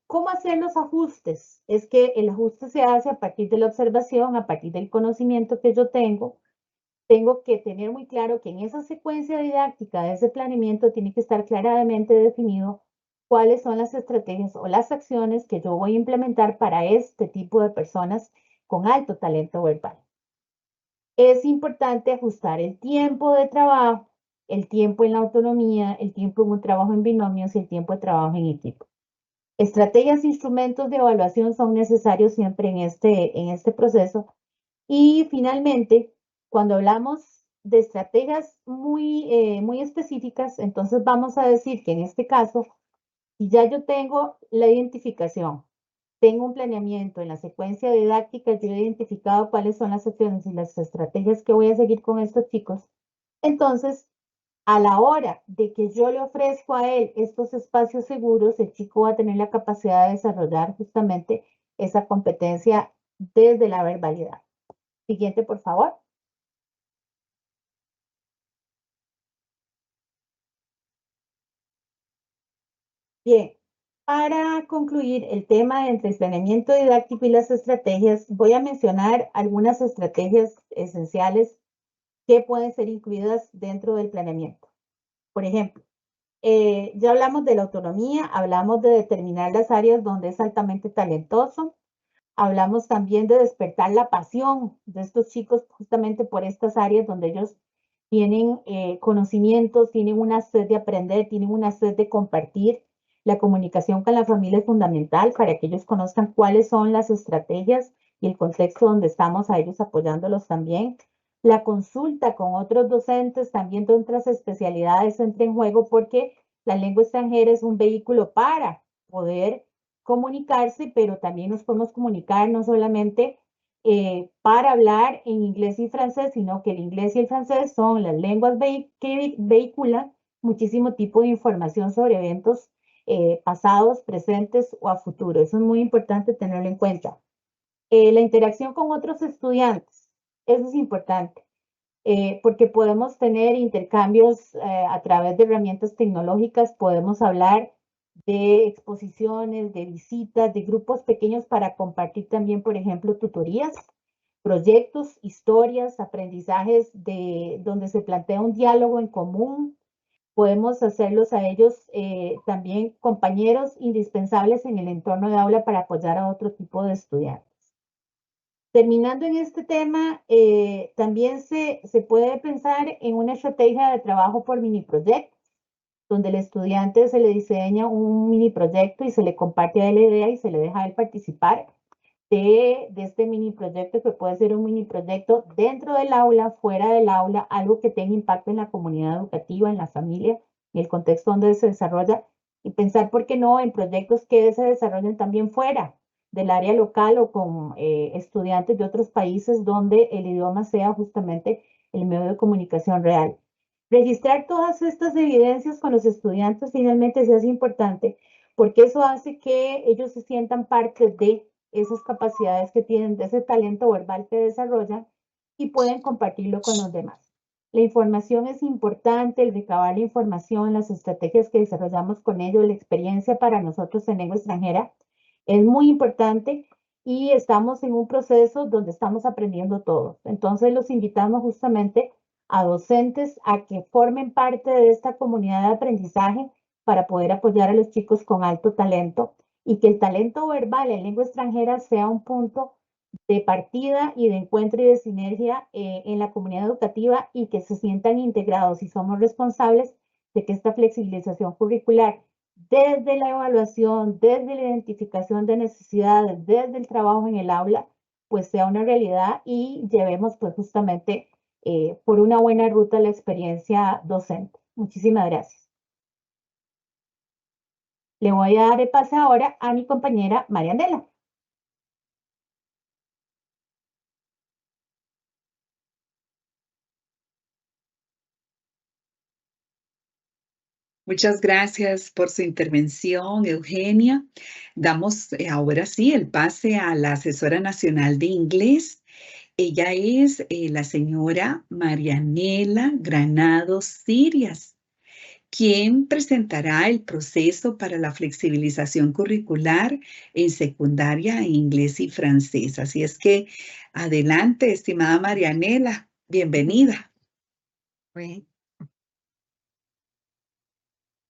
¿Cómo hacer los ajustes? Es que el ajuste se hace a partir de la observación, a partir del conocimiento que yo tengo. Tengo que tener muy claro que en esa secuencia didáctica de ese planeamiento tiene que estar claramente definido cuáles son las estrategias o las acciones que yo voy a implementar para este tipo de personas con alto talento verbal. Es importante ajustar el tiempo de trabajo, el tiempo en la autonomía, el tiempo en un trabajo en binomios y el tiempo de trabajo en equipo. Estrategias e instrumentos de evaluación son necesarios siempre en este proceso. Y finalmente, cuando hablamos de estrategias muy específicas, entonces vamos a decir que en este caso, si ya yo tengo la identificación, tengo un planeamiento en la secuencia didáctica, yo he identificado cuáles son las acciones y las estrategias que voy a seguir con estos chicos, entonces a la hora de que yo le ofrezco a él estos espacios seguros, el chico va a tener la capacidad de desarrollar justamente esa competencia desde la verbalidad. Siguiente, por favor. Bien, para concluir el tema entre el planeamiento didáctico y las estrategias, voy a mencionar algunas estrategias esenciales que pueden ser incluidas dentro del planeamiento. Por ejemplo, ya hablamos de la autonomía, hablamos de determinar las áreas donde es altamente talentoso, hablamos también de despertar la pasión de estos chicos justamente por estas áreas donde ellos tienen conocimientos, tienen una sed de aprender, tienen una sed de compartir. La comunicación con la familia es fundamental para que ellos conozcan cuáles son las estrategias y el contexto donde estamos a ellos apoyándolos también. La consulta con otros docentes, también de otras especialidades entra en juego porque la lengua extranjera es un vehículo para poder comunicarse, pero también nos podemos comunicar no solamente para hablar en inglés y francés, sino que el inglés y el francés son las lenguas que vehiculan muchísimo tipo de información sobre eventos pasados, presentes o a futuro. Eso es muy importante tenerlo en cuenta. La interacción con otros estudiantes, eso es importante, porque podemos tener intercambios a través de herramientas tecnológicas, podemos hablar de exposiciones, de visitas, de grupos pequeños para compartir también, por ejemplo, tutorías, proyectos, historias, aprendizajes donde se plantea un diálogo en común. Podemos hacerlos a ellos también compañeros indispensables en el entorno de aula para apoyar a otro tipo de estudiantes. Terminando en este tema, también se puede pensar en una estrategia de trabajo por mini proyectos, donde el estudiante se le diseña un mini proyecto y se le comparte a él la idea y se le deja a él participar de este mini proyecto, que puede ser un mini proyecto dentro del aula, fuera del aula, algo que tenga impacto en la comunidad educativa, en la familia, en el contexto donde se desarrolla, y pensar, ¿por qué no?, en proyectos que se desarrollen también fuera del área local o con estudiantes de otros países donde el idioma sea justamente el medio de comunicación real. Registrar todas estas evidencias con los estudiantes finalmente se hace importante porque eso hace que ellos se sientan parte de esas capacidades que tienen, de ese talento verbal que desarrollan y pueden compartirlo con los demás. La información es importante, el recabar la información, las estrategias que desarrollamos con ellos, la experiencia para nosotros en lengua extranjera es muy importante y estamos en un proceso donde estamos aprendiendo todos. Entonces los invitamos justamente a docentes a que formen parte de esta comunidad de aprendizaje, para poder apoyar a los chicos con alto talento y que el talento verbal en lengua extranjera sea un punto de partida y de encuentro y de sinergia en la comunidad educativa y que se sientan integrados y somos responsables de que esta flexibilización curricular desde la evaluación, desde la identificación de necesidades, desde el trabajo en el aula, pues sea una realidad y llevemos pues justamente por una buena ruta la experiencia docente. Muchísimas gracias. Le voy a dar el pase ahora a mi compañera Marianela. Muchas gracias por su intervención, Eugenia. Damos ahora sí el pase a la asesora nacional de inglés. Ella es la señora Marianela Granados Sirias, quien presentará el proceso para la flexibilización curricular en secundaria en inglés y francés. Así es que adelante, estimada Marianela, bienvenida.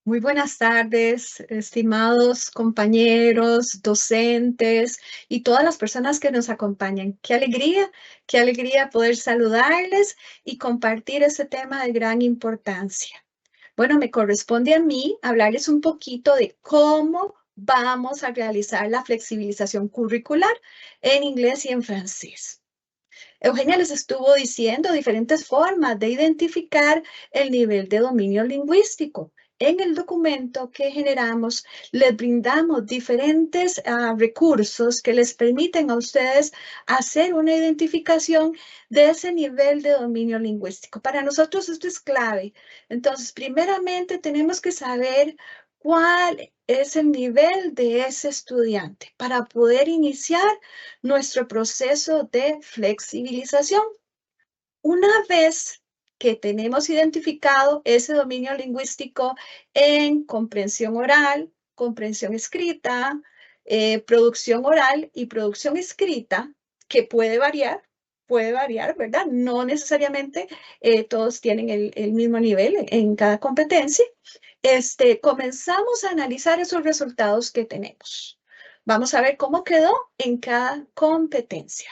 Muy buenas tardes, estimados compañeros, docentes y todas las personas que nos acompañan. Qué alegría poder saludarles y compartir este tema de gran importancia. Bueno, me corresponde a mí hablarles un poquito de cómo vamos a realizar la flexibilización curricular en inglés y en francés. Eugenia les estuvo diciendo diferentes formas de identificar el nivel de dominio lingüístico. En el documento que generamos, les brindamos diferentes recursos que les permiten a ustedes hacer una identificación de ese nivel de dominio lingüístico. Para nosotros esto es clave. Entonces, primeramente tenemos que saber cuál es el nivel de ese estudiante para poder iniciar nuestro proceso de flexibilización. Una vez que tenemos identificado ese dominio lingüístico en comprensión oral, comprensión escrita, producción oral y producción escrita, que puede variar, ¿verdad? No necesariamente todos tienen el mismo nivel en cada competencia. Comenzamos a analizar esos resultados que tenemos. Vamos a ver cómo quedó en cada competencia.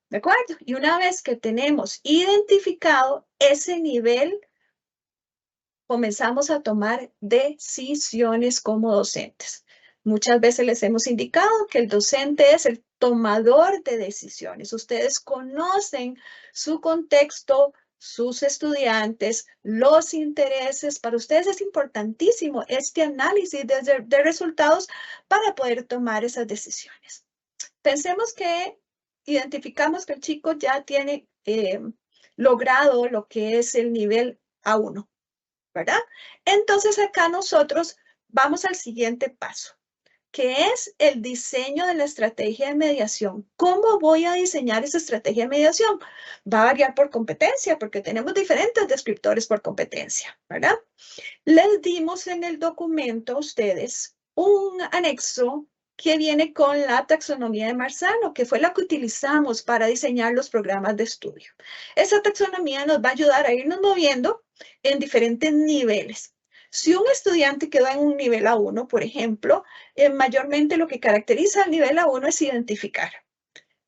¿De acuerdo? Y una vez que tenemos identificado ese nivel, comenzamos a tomar decisiones como docentes. Muchas veces les hemos indicado que el docente es el tomador de decisiones. Ustedes conocen su contexto, sus estudiantes, los intereses. Para ustedes es importantísimo este análisis de resultados para poder tomar esas decisiones. Pensemos que identificamos que el chico ya tiene logrado lo que es el nivel A1, ¿verdad? Entonces acá nosotros vamos al siguiente paso, que es el diseño de la estrategia de mediación. ¿Cómo voy a diseñar esa estrategia de mediación? Va a variar por competencia, porque tenemos diferentes descriptores por competencia, ¿verdad? Les dimos en el documento a ustedes un anexo que viene con la taxonomía de Marzano, que fue la que utilizamos para diseñar los programas de estudio. Esa taxonomía nos va a ayudar a irnos moviendo en diferentes niveles. Si un estudiante quedó en un nivel A1, por ejemplo, mayormente lo que caracteriza al nivel A1 es identificar.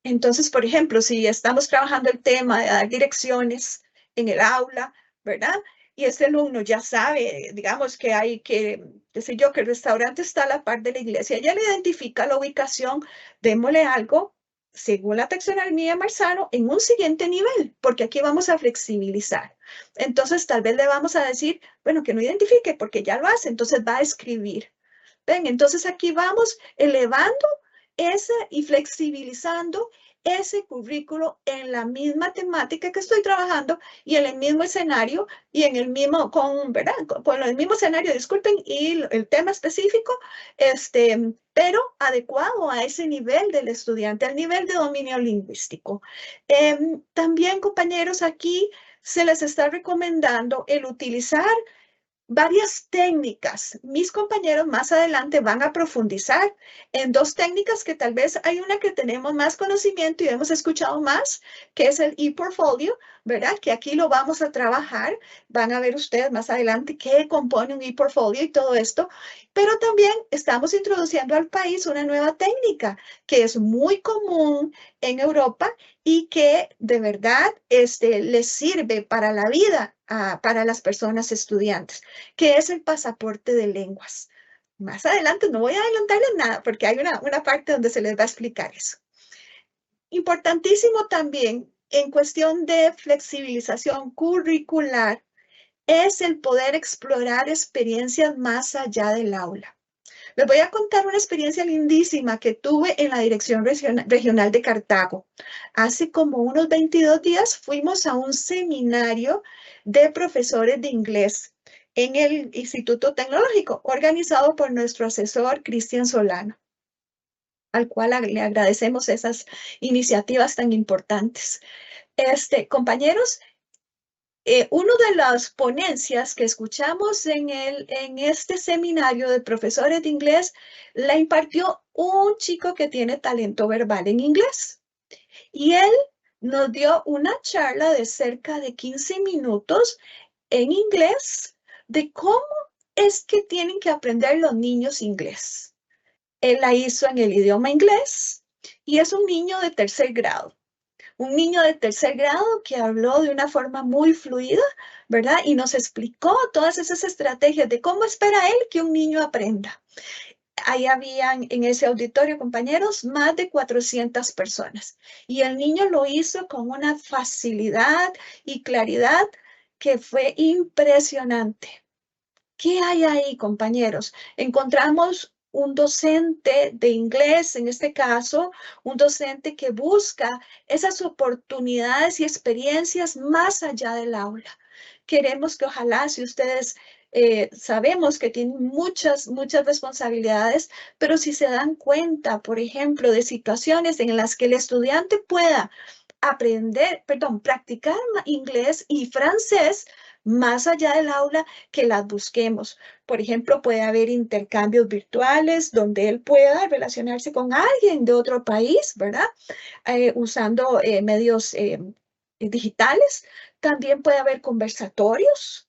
Entonces, por ejemplo, si estamos trabajando el tema de dar direcciones en el aula, ¿verdad? Y este alumno ya sabe, digamos, que hay que, qué sé yo, que el restaurante está a la par de la iglesia. Ya le identifica la ubicación, démosle algo, según la taxonomía de Marzano, en un siguiente nivel, porque aquí vamos a flexibilizar. Entonces, tal vez le vamos a decir, bueno, que no identifique, porque ya lo hace, entonces va a escribir. ¿Ven? Entonces, aquí vamos elevando ese y flexibilizando ese currículo en la misma temática que estoy trabajando y en el mismo escenario y en el mismo, ¿verdad? Con el mismo escenario, disculpen, y el tema específico, pero adecuado a ese nivel del estudiante, al nivel de dominio lingüístico. También, compañeros, aquí se les está recomendando el utilizar varias técnicas. Mis compañeros más adelante van a profundizar en dos técnicas que tal vez hay una que tenemos más conocimiento y hemos escuchado más, que es el e-portfolio, ¿verdad? Que aquí lo vamos a trabajar. Van a ver ustedes más adelante qué compone un e-portfolio y todo esto. Pero también estamos introduciendo al país una nueva técnica que es muy común en Europa y que de verdad les sirve para la vida, para las personas estudiantes, que es el pasaporte de lenguas. Más adelante no voy a adelantarles nada porque hay una parte donde se les va a explicar eso. Importantísimo también en cuestión de flexibilización curricular es el poder explorar experiencias más allá del aula. Les voy a contar una experiencia lindísima que tuve en la Dirección Regional de Cartago. Hace como unos 22 días fuimos a un seminario de profesores de inglés en el Instituto Tecnológico, organizado por nuestro asesor Cristian Solano, al cual le agradecemos esas iniciativas tan importantes. Compañeros, una de las ponencias que escuchamos en este seminario de profesores de inglés la impartió un chico que tiene talento verbal en inglés. Y él nos dio una charla de cerca de 15 minutos en inglés de cómo es que tienen que aprender los niños inglés. Él la hizo en el idioma inglés y es un niño de tercer grado. Un niño de tercer grado que habló de una forma muy fluida, ¿verdad? Y nos explicó todas esas estrategias de cómo espera él que un niño aprenda. Ahí habían en ese auditorio, compañeros, más de 400 personas. Y el niño lo hizo con una facilidad y claridad que fue impresionante. ¿Qué hay ahí, compañeros? Encontramos un docente de inglés, en este caso, un docente que busca esas oportunidades y experiencias más allá del aula. Queremos que ojalá, si ustedes sabemos que tienen muchas responsabilidades, pero si se dan cuenta, por ejemplo, de situaciones en las que el estudiante pueda practicar inglés y francés más allá del aula, que las busquemos. Por ejemplo, puede haber intercambios virtuales donde él pueda relacionarse con alguien de otro país, ¿verdad? Usando medios digitales. También puede haber conversatorios.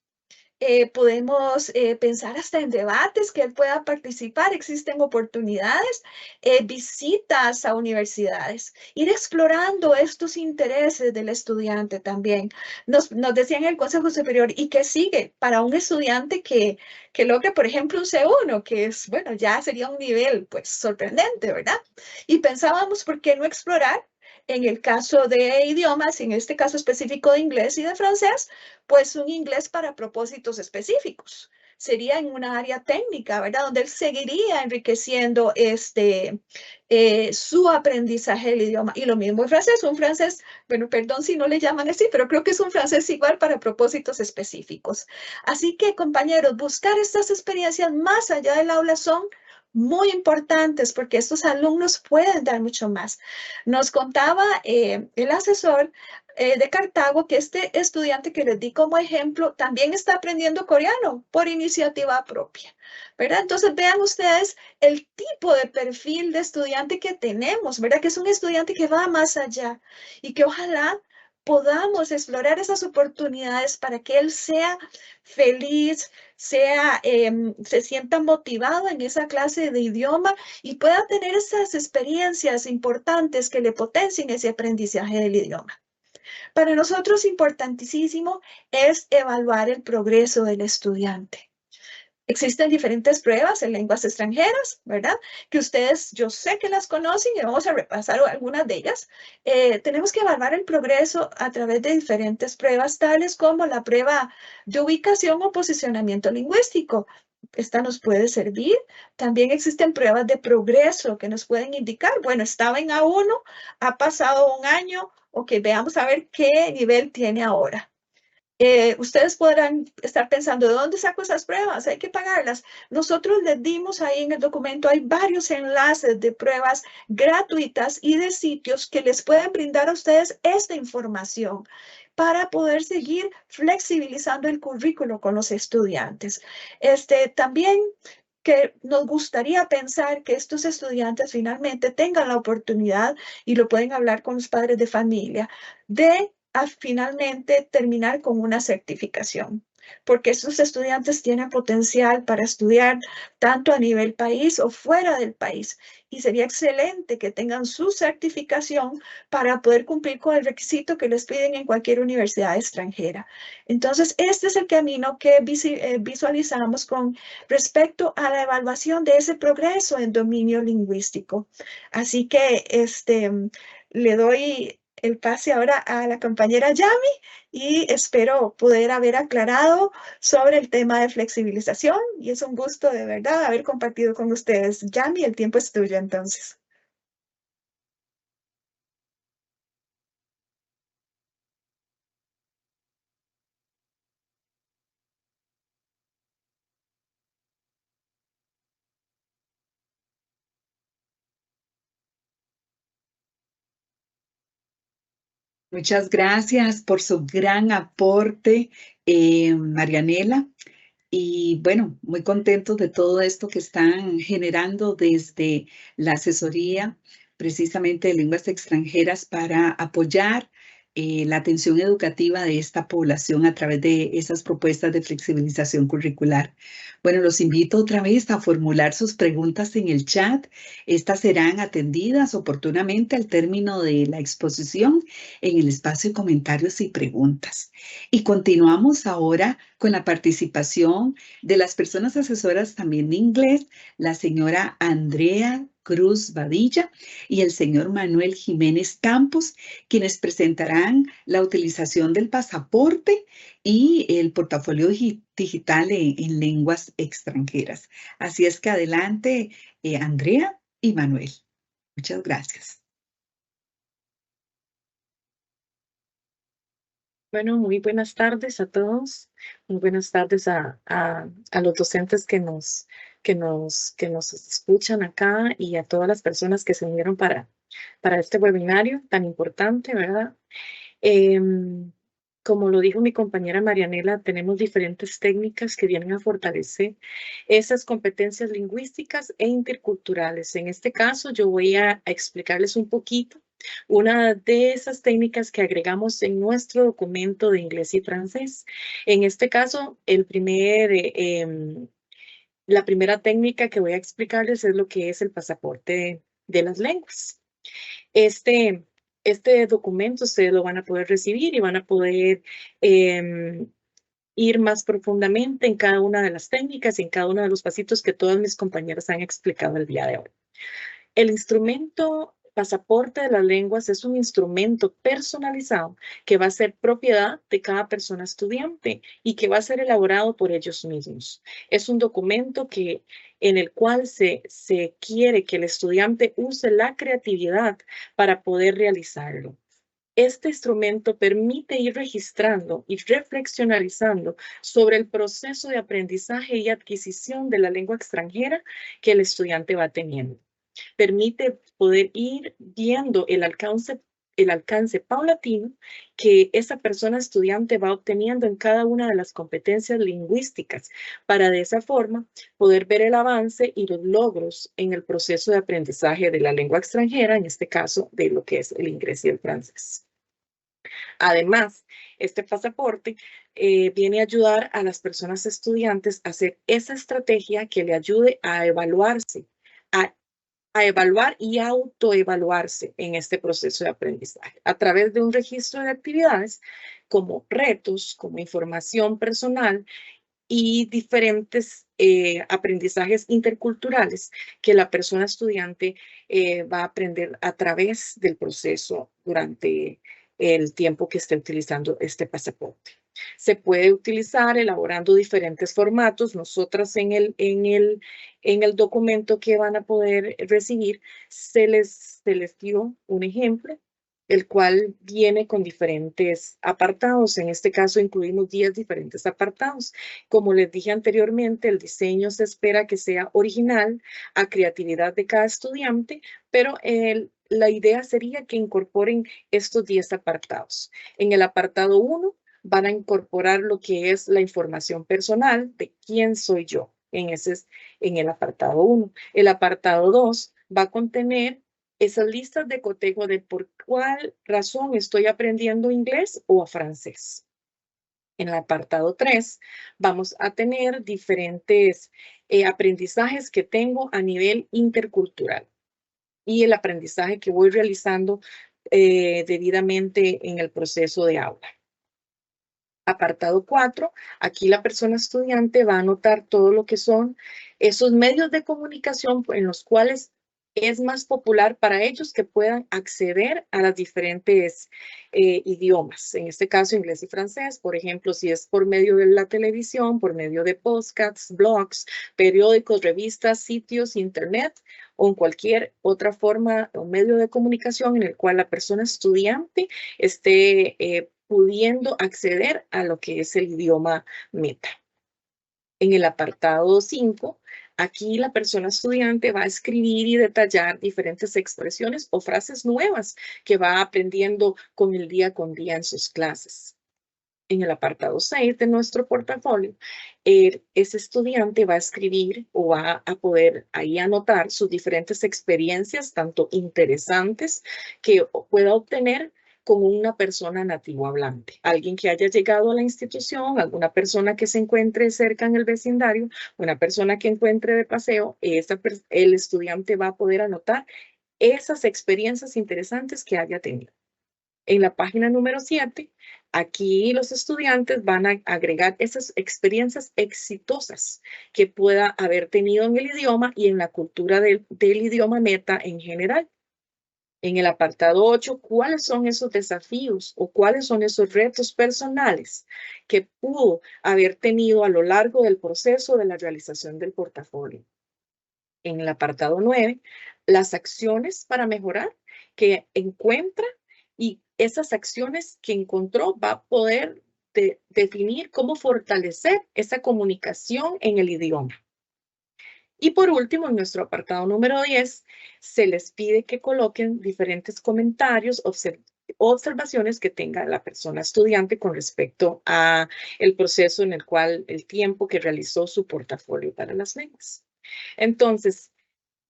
Podemos pensar hasta en debates que él pueda participar, existen oportunidades, visitas a universidades, ir explorando estos intereses del estudiante también. Nos decían en el Consejo Superior, ¿y qué sigue para un estudiante que logre, por ejemplo, un C1, que es, bueno, ya sería un nivel, pues, sorprendente, ¿verdad? Y pensábamos, ¿por qué no explorar? En el caso de idiomas, en este caso específico de inglés y de francés, pues un inglés para propósitos específicos. Sería en una área técnica, ¿verdad? Donde él seguiría enriqueciendo su aprendizaje del idioma. Y lo mismo en francés, un francés, bueno, perdón si no le llaman así, pero creo que es un francés igual para propósitos específicos. Así que, compañeros, buscar estas experiencias más allá del aula son muy importantes porque estos alumnos pueden dar mucho más. Nos contaba el asesor de Cartago que este estudiante que les di como ejemplo también está aprendiendo coreano por iniciativa propia, ¿verdad? Entonces vean ustedes el tipo de perfil de estudiante que tenemos, ¿verdad? Que es un estudiante que va más allá y que ojalá podamos explorar esas oportunidades para que él sea feliz, se sienta motivado en esa clase de idioma y pueda tener esas experiencias importantes que le potencien ese aprendizaje del idioma. Para nosotros importantísimo es evaluar el progreso del estudiante. Existen diferentes pruebas en lenguas extranjeras, ¿verdad? Que ustedes, yo sé que las conocen y vamos a repasar algunas de ellas. Tenemos que evaluar el progreso a través de diferentes pruebas, tales como la prueba de ubicación o posicionamiento lingüístico. Esta nos puede servir. También existen pruebas de progreso que nos pueden indicar, bueno, estaba en A1, ha pasado un año, ok, veamos a ver qué nivel tiene ahora. Ustedes podrán estar pensando, ¿de dónde saco esas pruebas? Hay que pagarlas. Nosotros les dimos ahí en el documento, hay varios enlaces de pruebas gratuitas y de sitios que les pueden brindar a ustedes esta información para poder seguir flexibilizando el currículo con los estudiantes. También que nos gustaría pensar que estos estudiantes finalmente tengan la oportunidad, y lo pueden hablar con los padres de familia, de a finalmente terminar con una certificación, porque estos estudiantes tienen potencial para estudiar tanto a nivel país o fuera del país. Y sería excelente que tengan su certificación para poder cumplir con el requisito que les piden en cualquier universidad extranjera. Entonces, este es el camino que visualizamos con respecto a la evaluación de ese progreso en dominio lingüístico. Así que le doy el pase ahora a la compañera Yami y espero poder haber aclarado sobre el tema de flexibilización y es un gusto de verdad haber compartido con ustedes. Yami, el tiempo es tuyo entonces. Muchas gracias por su gran aporte, Marianela. Y bueno, muy contentos de todo esto que están generando desde la asesoría precisamente de lenguas extranjeras para apoyar la atención educativa de esta población a través de esas propuestas de flexibilización curricular. Bueno, los invito otra vez a formular sus preguntas en el chat. Estas serán atendidas oportunamente al término de la exposición en el espacio de comentarios y preguntas. Y continuamos ahora con la participación de las personas asesoras también de inglés, la señora Andrea Cruz Badilla y el señor Manuel Jiménez Campos, quienes presentarán la utilización del pasaporte y el portafolio digital en lenguas extranjeras. Así es que adelante, Andrea y Manuel. Muchas gracias. Bueno, muy buenas tardes a todos. Muy buenas tardes a los docentes que nos escuchan acá y a todas las personas que se unieron para este webinario tan importante, ¿verdad? Como lo dijo mi compañera Marianela, tenemos diferentes técnicas que vienen a fortalecer esas competencias lingüísticas e interculturales. En este caso, yo voy a explicarles un poquito una de esas técnicas que agregamos en nuestro documento de inglés y francés. En este caso, la primera técnica que voy a explicarles es lo que es el pasaporte de las lenguas. Este documento ustedes lo van a poder recibir y van a poder ir más profundamente en cada una de las técnicas y en cada uno de los pasitos que todas mis compañeras han explicado el día de hoy. El instrumento pasaporte de las lenguas es un instrumento personalizado que va a ser propiedad de cada persona estudiante y que va a ser elaborado por ellos mismos. Es un documento en el cual se quiere que el estudiante use la creatividad para poder realizarlo. Este instrumento permite ir registrando y reflexionalizando sobre el proceso de aprendizaje y adquisición de la lengua extranjera que el estudiante va teniendo. Permite poder ir viendo el alcance paulatino que esa persona estudiante va obteniendo en cada una de las competencias lingüísticas para de esa forma poder ver el avance y los logros en el proceso de aprendizaje de la lengua extranjera, en este caso de lo que es el inglés y el francés. Además, este pasaporte viene a ayudar a las personas estudiantes a hacer esa estrategia que le ayude a evaluarse, a evaluar y autoevaluarse en este proceso de aprendizaje a través de un registro de actividades como retos, como información personal y diferentes aprendizajes interculturales que la persona estudiante va a aprender a través del proceso durante el tiempo que esté utilizando este pasaporte. Se puede utilizar elaborando diferentes formatos. Nosotras en el documento que van a poder recibir se les dio un ejemplo, el cual viene con diferentes apartados. En este caso incluimos 10 diferentes apartados. Como les dije anteriormente, el diseño se espera que sea original, a creatividad de cada estudiante, pero la idea sería que incorporen estos 10 apartados. En el apartado 1 van a incorporar lo que es la información personal de quién soy yo. En el apartado 1. El apartado 2 va a contener esas listas de cotejo de por cuál razón estoy aprendiendo inglés o francés. En el apartado 3 vamos a tener diferentes aprendizajes que tengo a nivel intercultural y el aprendizaje que voy realizando debidamente en el proceso de aula. Apartado 4, aquí la persona estudiante va a anotar todo lo que son esos medios de comunicación en los cuales es más popular para ellos que puedan acceder a las diferentes idiomas. En este caso, inglés y francés, por ejemplo, si es por medio de la televisión, por medio de podcasts, blogs, periódicos, revistas, sitios, internet o en cualquier otra forma o medio de comunicación en el cual la persona estudiante esté pudiendo acceder a lo que es el idioma meta. En el apartado 5, aquí la persona estudiante va a escribir y detallar diferentes expresiones o frases nuevas que va aprendiendo con el día con día en sus clases. En el apartado 6 de nuestro portafolio, ese estudiante va a escribir o va a poder ahí anotar sus diferentes experiencias, tanto interesantes que pueda obtener con una persona nativo hablante, alguien que haya llegado a la institución, alguna persona que se encuentre cerca en el vecindario, una persona que encuentre de paseo, el estudiante va a poder anotar esas experiencias interesantes que haya tenido. En la página número 7, aquí los estudiantes van a agregar esas experiencias exitosas que pueda haber tenido en el idioma y en la cultura del idioma meta en general. En el apartado 8, ¿cuáles son esos desafíos o cuáles son esos retos personales que pudo haber tenido a lo largo del proceso de la realización del portafolio? En el apartado 9, las acciones para mejorar que encuentra y esas acciones que encontró va a poder definir cómo fortalecer esa comunicación en el idioma. Y por último, en nuestro apartado número 10, se les pide que coloquen diferentes comentarios, observaciones que tenga la persona estudiante con respecto a el proceso en el cual, el tiempo que realizó su portafolio para las lenguas. Entonces,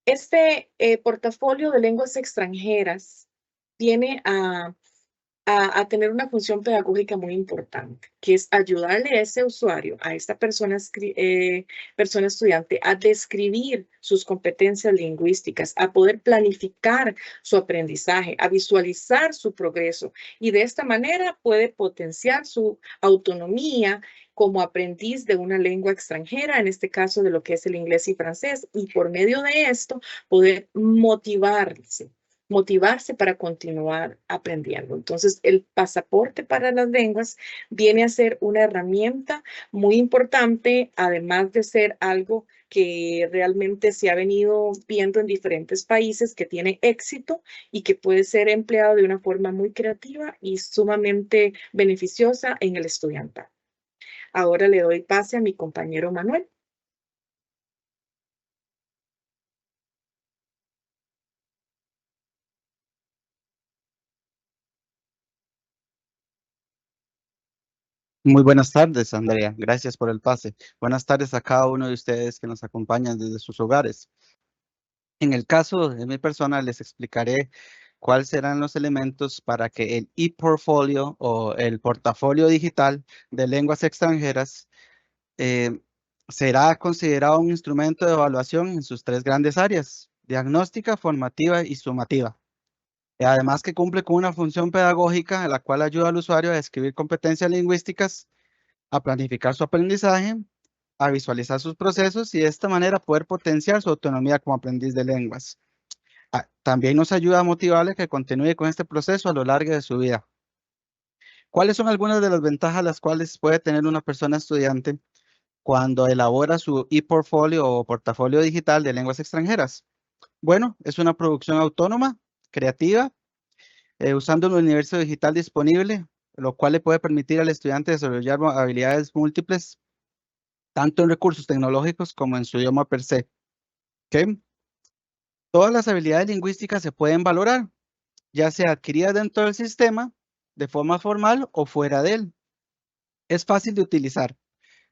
este portafolio de lenguas extranjeras viene a tener una función pedagógica muy importante, que es ayudarle a ese usuario, a esta persona estudiante, a describir sus competencias lingüísticas, a poder planificar su aprendizaje, a visualizar su progreso y de esta manera puede potenciar su autonomía como aprendiz de una lengua extranjera, en este caso de lo que es el inglés y francés, y por medio de esto poder motivarse para continuar aprendiendo. Entonces, el pasaporte para las lenguas viene a ser una herramienta muy importante, además de ser algo que realmente se ha venido viendo en diferentes países, que tiene éxito y que puede ser empleado de una forma muy creativa y sumamente beneficiosa en el estudiantado. Ahora le doy pase a mi compañero Manuel. Muy buenas tardes, Andrea. Gracias por el pase. Buenas tardes a cada uno de ustedes que nos acompañan desde sus hogares. En el caso de mi persona, les explicaré cuáles serán los elementos para que el e-portfolio o el portafolio digital de lenguas extranjeras será considerado un instrumento de evaluación en sus tres grandes áreas: diagnóstica, formativa y sumativa. Además que cumple con una función pedagógica, la cual ayuda al usuario a describir competencias lingüísticas, a planificar su aprendizaje, a visualizar sus procesos y de esta manera poder potenciar su autonomía como aprendiz de lenguas. También nos ayuda a motivarle a que continúe con este proceso a lo largo de su vida. ¿Cuáles son algunas de las ventajas las cuales puede tener una persona estudiante cuando elabora su e-portfolio o portafolio digital de lenguas extranjeras? Bueno, es una producción autónoma, creativa, usando el universo digital disponible, lo cual le puede permitir al estudiante desarrollar habilidades múltiples, tanto en recursos tecnológicos como en su idioma per se. ¿Okay? Todas las habilidades lingüísticas se pueden valorar, ya sea adquiridas dentro del sistema, de forma formal o fuera de él. Es fácil de utilizar.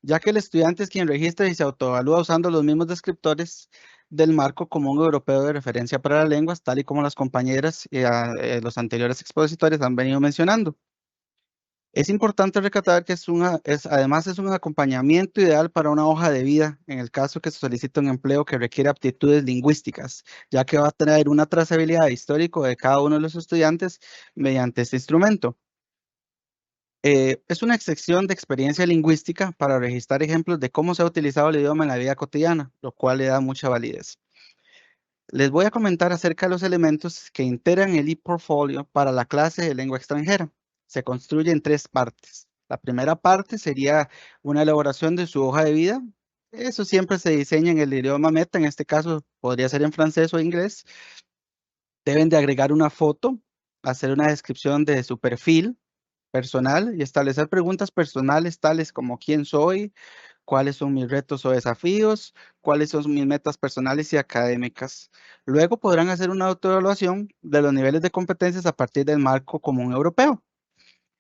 ya que el estudiante es quien registra y se autoevalúa usando los mismos descriptores del marco común europeo de referencia para las lenguas, tal y como las compañeras y los anteriores expositores han venido mencionando. Es importante recalcar que además es un acompañamiento ideal para una hoja de vida en el caso que se solicita un empleo que requiere aptitudes lingüísticas, ya que va a tener una trazabilidad histórica de cada uno de los estudiantes mediante este instrumento. Es una excepción de experiencia lingüística para registrar ejemplos de cómo se ha utilizado el idioma en la vida cotidiana, lo cual le da mucha validez. Les voy a comentar acerca de los elementos que integran el ePortfolio para la clase de lengua extranjera. Se construye en 3 partes. La primera parte sería una elaboración de su hoja de vida. Eso siempre se diseña en el idioma meta, en este caso podría ser en francés o inglés. Deben de agregar una foto, hacer una descripción de su perfil personal y establecer preguntas personales tales como quién soy, cuáles son mis retos o desafíos, cuáles son mis metas personales y académicas. Luego podrán hacer una autoevaluación de los niveles de competencias a partir del marco común europeo.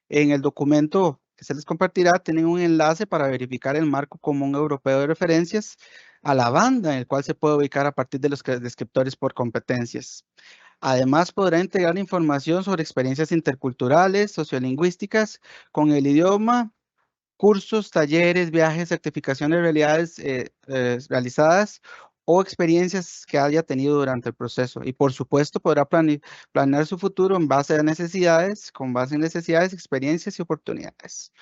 En el documento que se les compartirá, tienen un enlace para verificar el marco común europeo de referencias a la banda en el cual se puede ubicar a partir de los descriptores por competencias. Además, podrá integrar información sobre experiencias interculturales, sociolingüísticas con el idioma, cursos, talleres, viajes, certificaciones realizadas o experiencias que haya tenido durante el proceso. Y por supuesto, podrá planear su futuro en base a necesidades, con base en necesidades, experiencias y oportunidades.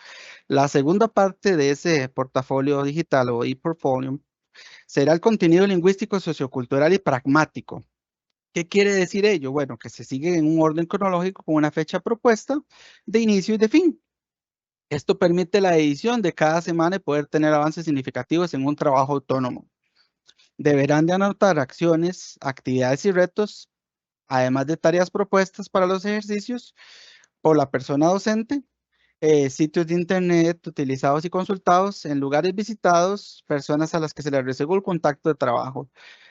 La segunda parte de ese portafolio digital o ePortfolio será el contenido lingüístico, sociocultural y pragmático. ¿Qué quiere decir ello? Bueno, que se sigue en un orden cronológico con una fecha propuesta de inicio y de fin. Esto permite la edición de cada semana y poder tener avances significativos en un trabajo autónomo. Deberán de anotar acciones, actividades y retos, además de tareas propuestas para los ejercicios por la persona docente, sitios de internet utilizados y consultados, en lugares visitados, personas a las que se les reservó el contacto de trabajo.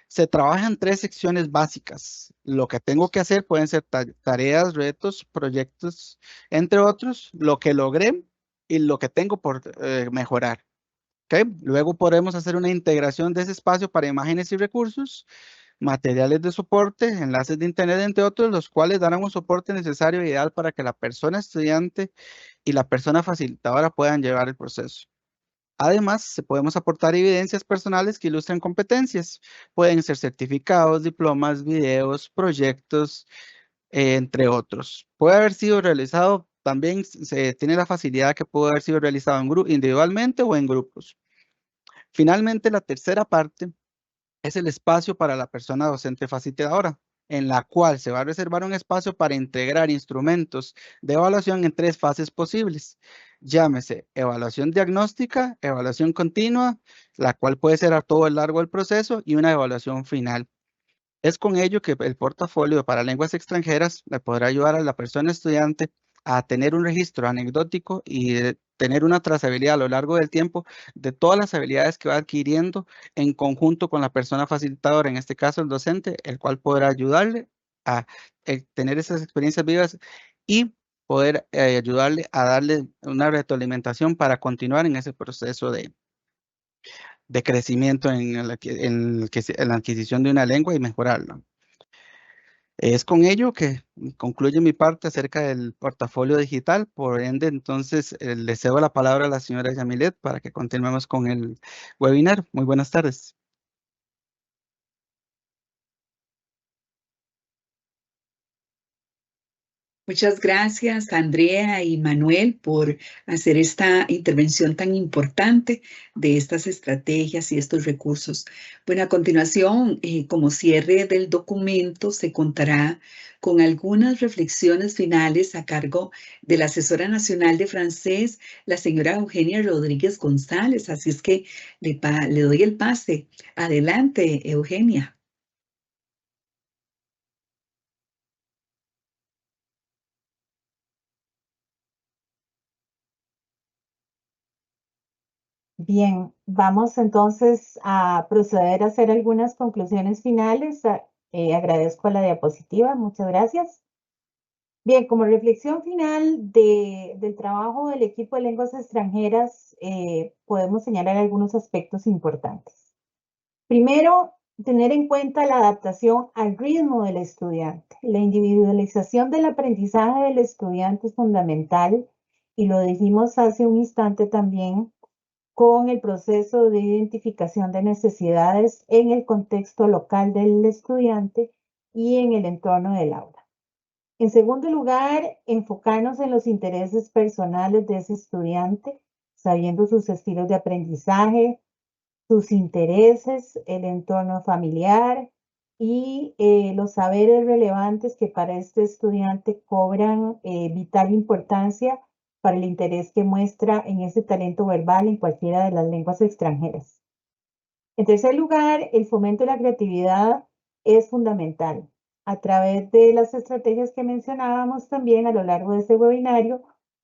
Se trabaja en 3 secciones básicas. Lo que tengo que hacer pueden ser tareas, retos, proyectos, entre otros, lo que logré y lo que tengo por mejorar. ¿Okay? Luego podremos hacer una integración de ese espacio para imágenes y recursos, materiales de soporte, enlaces de internet, entre otros, los cuales darán un soporte necesario e ideal para que la persona estudiante y la persona facilitadora puedan llevar el proceso. Además, podemos aportar evidencias personales que ilustren competencias. Pueden ser certificados, diplomas, videos, proyectos, entre otros. Puede haber sido realizado, también se tiene la facilidad que puede haber sido realizado individualmente o en grupos. Finalmente, la tercera parte es el espacio para la persona docente facilitadora, en la cual se va a reservar un espacio para integrar instrumentos de evaluación en 3 fases posibles. Llámese evaluación diagnóstica, evaluación continua, la cual puede ser a todo lo largo del proceso, y una evaluación final. Es con ello que el portafolio para lenguas extranjeras le podrá ayudar a la persona estudiante a tener un registro anecdótico y tener una trazabilidad a lo largo del tiempo de todas las habilidades que va adquiriendo en conjunto con la persona facilitadora, en este caso el docente, el cual podrá ayudarle a tener esas experiencias vivas y poder ayudarle a darle una retroalimentación para continuar en ese proceso de crecimiento en la adquisición de una lengua y mejorarla. Es con ello que concluye mi parte acerca del portafolio digital. Por ende, entonces, le cedo la palabra a la señora Yamilet para que continuemos con el webinar. Muy buenas tardes. Muchas gracias, Andrea y Manuel, por hacer esta intervención tan importante de estas estrategias y estos recursos. Bueno, a continuación, como cierre del documento, se contará con algunas reflexiones finales a cargo de la asesora nacional de francés, la señora Eugenia Rodríguez González. Así es que le doy el pase. Adelante, Eugenia. Bien, vamos entonces a proceder a hacer algunas conclusiones finales. Agradezco la diapositiva, muchas gracias. Bien, como reflexión final del trabajo del equipo de lenguas extranjeras, podemos señalar algunos aspectos importantes. Primero, tener en cuenta la adaptación al ritmo del estudiante. La individualización del aprendizaje del estudiante es fundamental, y lo dijimos hace un instante también, con el proceso de identificación de necesidades en el contexto local del estudiante y en el entorno del aula. En segundo lugar, enfocarnos en los intereses personales de ese estudiante, sabiendo sus estilos de aprendizaje, sus intereses, el entorno familiar y los saberes relevantes que para este estudiante cobran vital importancia para el interés que muestra en ese talento verbal en cualquiera de las lenguas extranjeras. En tercer lugar, el fomento de la creatividad es fundamental a través de las estrategias que mencionábamos también a lo largo de este webinario,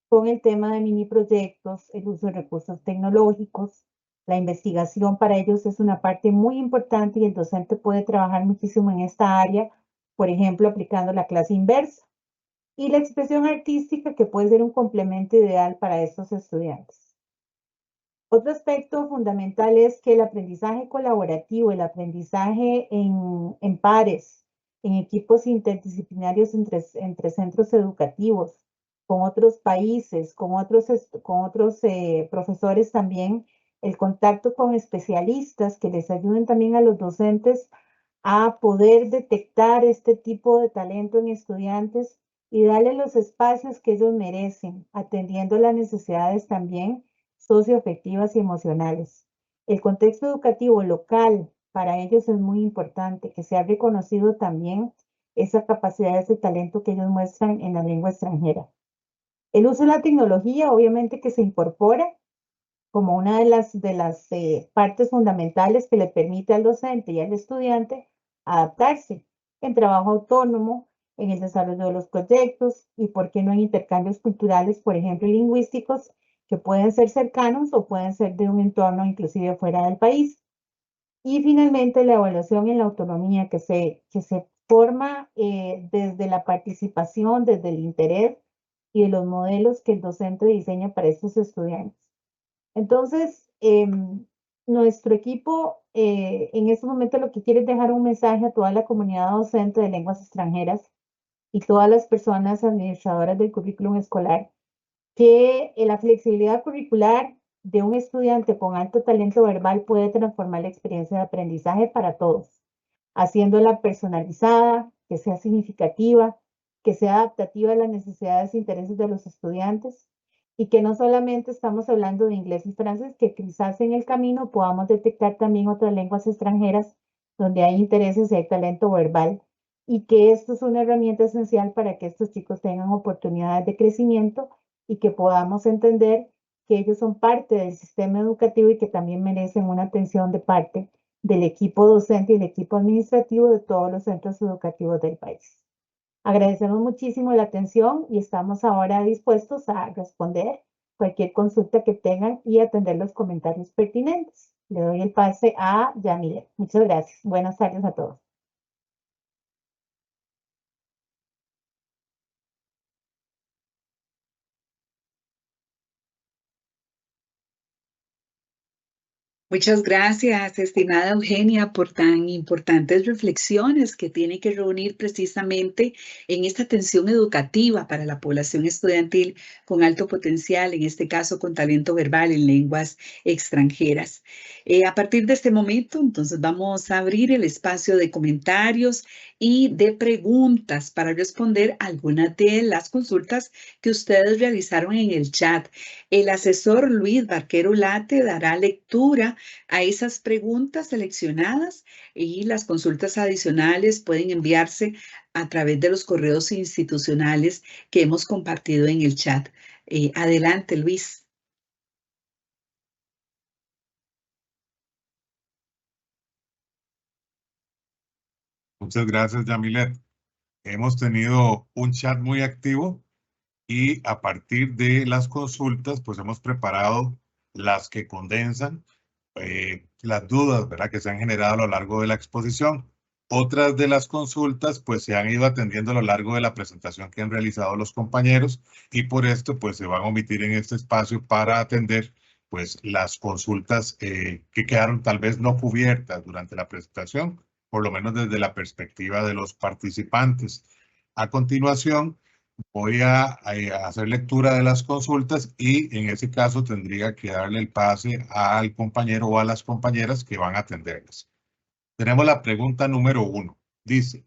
con el tema de mini proyectos, el uso de recursos tecnológicos. La investigación para ellos es una parte muy importante y el docente puede trabajar muchísimo en esta área, por ejemplo, aplicando la clase inversa. Y la expresión artística, que puede ser un complemento ideal para estos estudiantes. Otro aspecto fundamental es que el aprendizaje colaborativo, el aprendizaje en pares, en equipos interdisciplinarios entre centros educativos, con otros países, con otros profesores también, el contacto con especialistas que les ayuden también a los docentes a poder detectar este tipo de talento en estudiantes y darle los espacios que ellos merecen, atendiendo las necesidades también socioafectivas y emocionales. El contexto educativo local para ellos es muy importante, que se ha reconocido también esa capacidad, ese talento que ellos muestran en la lengua extranjera. El uso de la tecnología, obviamente, que se incorpora como una de las partes fundamentales que le permite al docente y al estudiante adaptarse en trabajo autónomo, en el desarrollo de los proyectos y, por qué no, en intercambios culturales, por ejemplo, lingüísticos, que pueden ser cercanos o pueden ser de un entorno inclusive fuera del país. Y finalmente, la evaluación en la autonomía que se forma desde la participación, desde el interés y de los modelos que el docente diseña para estos estudiantes. Entonces, nuestro equipo en este momento lo que quiere es dejar un mensaje a toda la comunidad docente de lenguas extranjeras y todas las personas administradoras del currículum escolar, que la flexibilidad curricular de un estudiante con alto talento verbal puede transformar la experiencia de aprendizaje para todos, haciéndola personalizada, que sea significativa, que sea adaptativa a las necesidades e intereses de los estudiantes, y que no solamente estamos hablando de inglés y francés, que quizás en el camino podamos detectar también otras lenguas extranjeras donde hay intereses y hay talento verbal, y que esto es una herramienta esencial para que estos chicos tengan oportunidades de crecimiento y que podamos entender que ellos son parte del sistema educativo y que también merecen una atención de parte del equipo docente y el equipo administrativo de todos los centros educativos del país. Agradecemos muchísimo la atención y estamos ahora dispuestos a responder cualquier consulta que tengan y atender los comentarios pertinentes. Le doy el pase a Yamilet. Muchas gracias. Buenas tardes a todos. Muchas gracias, estimada Eugenia, por tan importantes reflexiones que tienen que reunir precisamente en esta atención educativa para la población estudiantil con alto potencial, en este caso con talento verbal en lenguas extranjeras. A partir de este momento, entonces, vamos a abrir el espacio de comentarios y de preguntas para responder algunas de las consultas que ustedes realizaron en el chat. El asesor Luis Barquero Late dará lectura a esas preguntas seleccionadas y las consultas adicionales pueden enviarse a través de los correos institucionales que hemos compartido en el chat. Adelante, Luis. Muchas gracias, Yamilet. Hemos tenido un chat muy activo y a partir de las consultas, pues hemos preparado las que condensan las dudas, ¿verdad?, que se han generado a lo largo de la exposición. Otras de las consultas pues se han ido atendiendo a lo largo de la presentación que han realizado los compañeros y por esto pues se van a omitir en este espacio para atender pues las consultas que quedaron tal vez no cubiertas durante la presentación, por lo menos desde la perspectiva de los participantes. A continuación voy a hacer lectura de las consultas y en ese caso tendría que darle el pase al compañero o a las compañeras que van a atenderlas. Tenemos la pregunta número 1. Dice,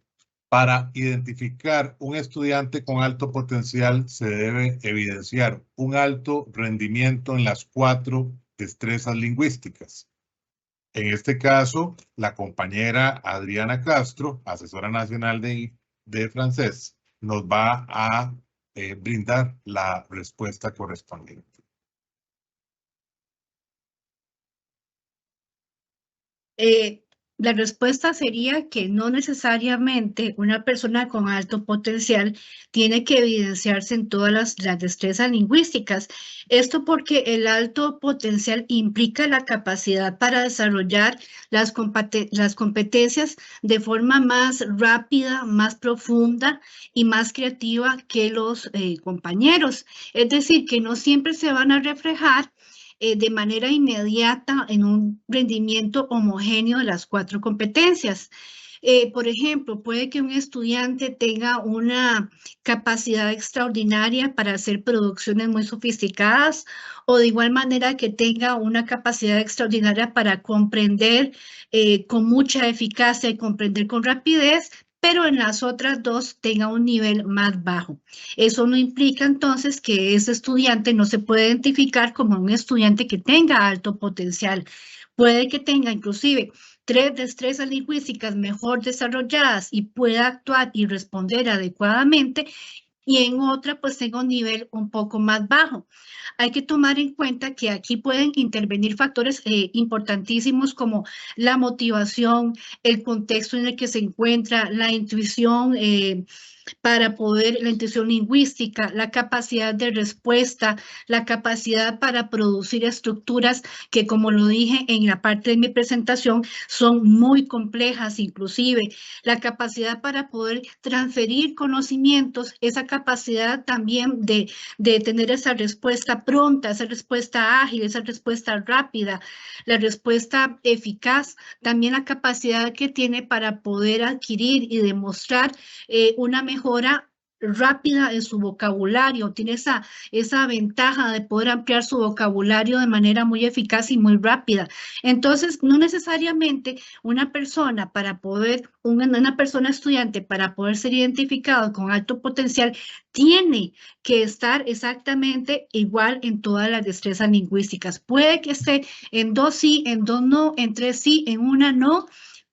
para identificar un estudiante con alto potencial se debe evidenciar un alto rendimiento en las 4 destrezas lingüísticas. En este caso, la compañera Adriana Castro, asesora nacional de francés, nos va a brindar la respuesta correspondiente. La respuesta sería que no necesariamente una persona con alto potencial tiene que evidenciarse en todas las destrezas lingüísticas. Esto porque el alto potencial implica la capacidad para desarrollar las competencias de forma más rápida, más profunda y más creativa que los compañeros. Es decir, que no siempre se van a reflejar de manera inmediata en un rendimiento homogéneo de las 4 competencias. Por ejemplo, puede que un estudiante tenga una capacidad extraordinaria para hacer producciones muy sofisticadas o de igual manera que tenga una capacidad extraordinaria para comprender con mucha eficacia y comprender con rapidez, pero en las otras 2 tenga un nivel más bajo. Eso no implica entonces que ese estudiante no se puede identificar como un estudiante que tenga alto potencial. Puede que tenga inclusive 3 destrezas lingüísticas mejor desarrolladas y pueda actuar y responder adecuadamente, y en otra pues tenga un nivel un poco más bajo. Hay que tomar en cuenta que aquí pueden intervenir factores importantísimos como la motivación, el contexto en el que se encuentra, la intuición para poder, la intuición lingüística, la capacidad de respuesta, la capacidad para producir estructuras que, como lo dije en la parte de mi presentación, son muy complejas, inclusive la capacidad para poder transferir conocimientos, esa capacidad también de tener esa respuesta pronta, esa respuesta ágil, esa respuesta rápida, la respuesta eficaz, también la capacidad que tiene para poder adquirir y demostrar una mejora rápida en su vocabulario, tiene esa ventaja de poder ampliar su vocabulario de manera muy eficaz y muy rápida. Entonces, no necesariamente una persona estudiante para poder ser identificado con alto potencial tiene que estar exactamente igual en todas las destrezas lingüísticas. Puede que esté en 2 sí, en 2 no, en 3 sí, en 1 no,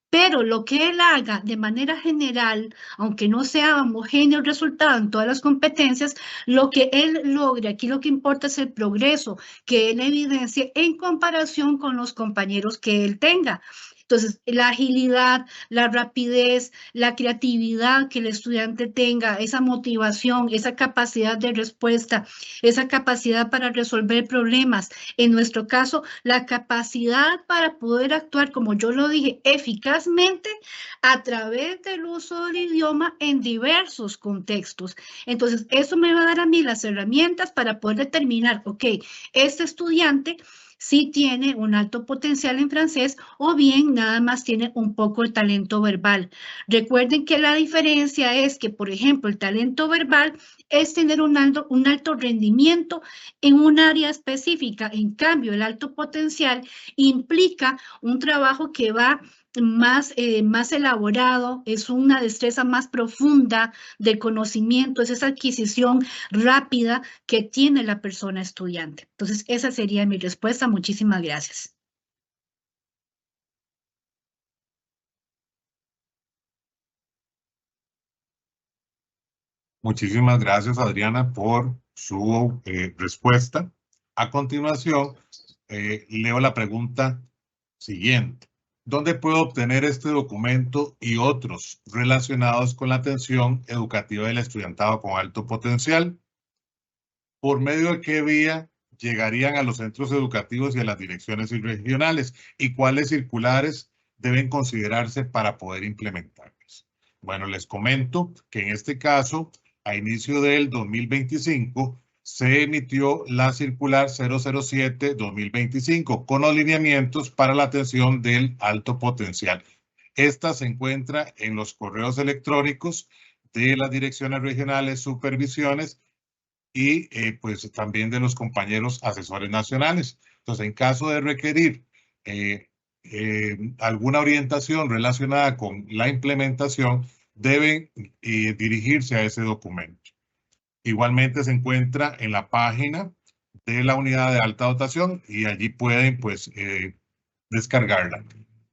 pero lo que él haga de manera general, aunque no sea homogéneo el resultado en todas las competencias, lo que él logre, aquí lo que importa es el progreso que él evidencie en comparación con los compañeros que él tenga. Entonces, la agilidad, la rapidez, la creatividad que el estudiante tenga, esa motivación, esa capacidad de respuesta, esa capacidad para resolver problemas. En nuestro caso, la capacidad para poder actuar, como yo lo dije, eficazmente a través del uso del idioma en diversos contextos. Entonces, eso me va a dar a mí las herramientas para poder determinar, ok, este estudiante sí tiene un alto potencial en francés o bien nada más tiene un poco de talento verbal. Recuerden que la diferencia es que, por ejemplo, el talento verbal es tener un alto rendimiento en un área específica. En cambio, el alto potencial implica un trabajo que va más elaborado, es una destreza más profunda de conocimiento, es esa adquisición rápida que tiene la persona estudiante. Entonces, esa sería mi respuesta. Muchísimas gracias. Muchísimas gracias, Adriana, por su respuesta. A continuación, leo la pregunta siguiente. ¿Dónde puedo obtener este documento y otros relacionados con la atención educativa del estudiantado con alto potencial? ¿Por medio de qué vía llegarían a los centros educativos y a las direcciones regionales? ¿Y cuáles circulares deben considerarse para poder implementarlas. Bueno, les comento que en este caso, a inicio del 2025, se emitió la circular 007-2025 con los lineamientos para la atención del alto potencial. Esta se encuentra en los correos electrónicos de las direcciones regionales, supervisiones y pues también de los compañeros asesores nacionales. Entonces, en caso de requerir alguna orientación relacionada con la implementación, deben dirigirse a ese documento. Igualmente se encuentra en la página de la unidad de alta dotación y allí pueden pues descargarla.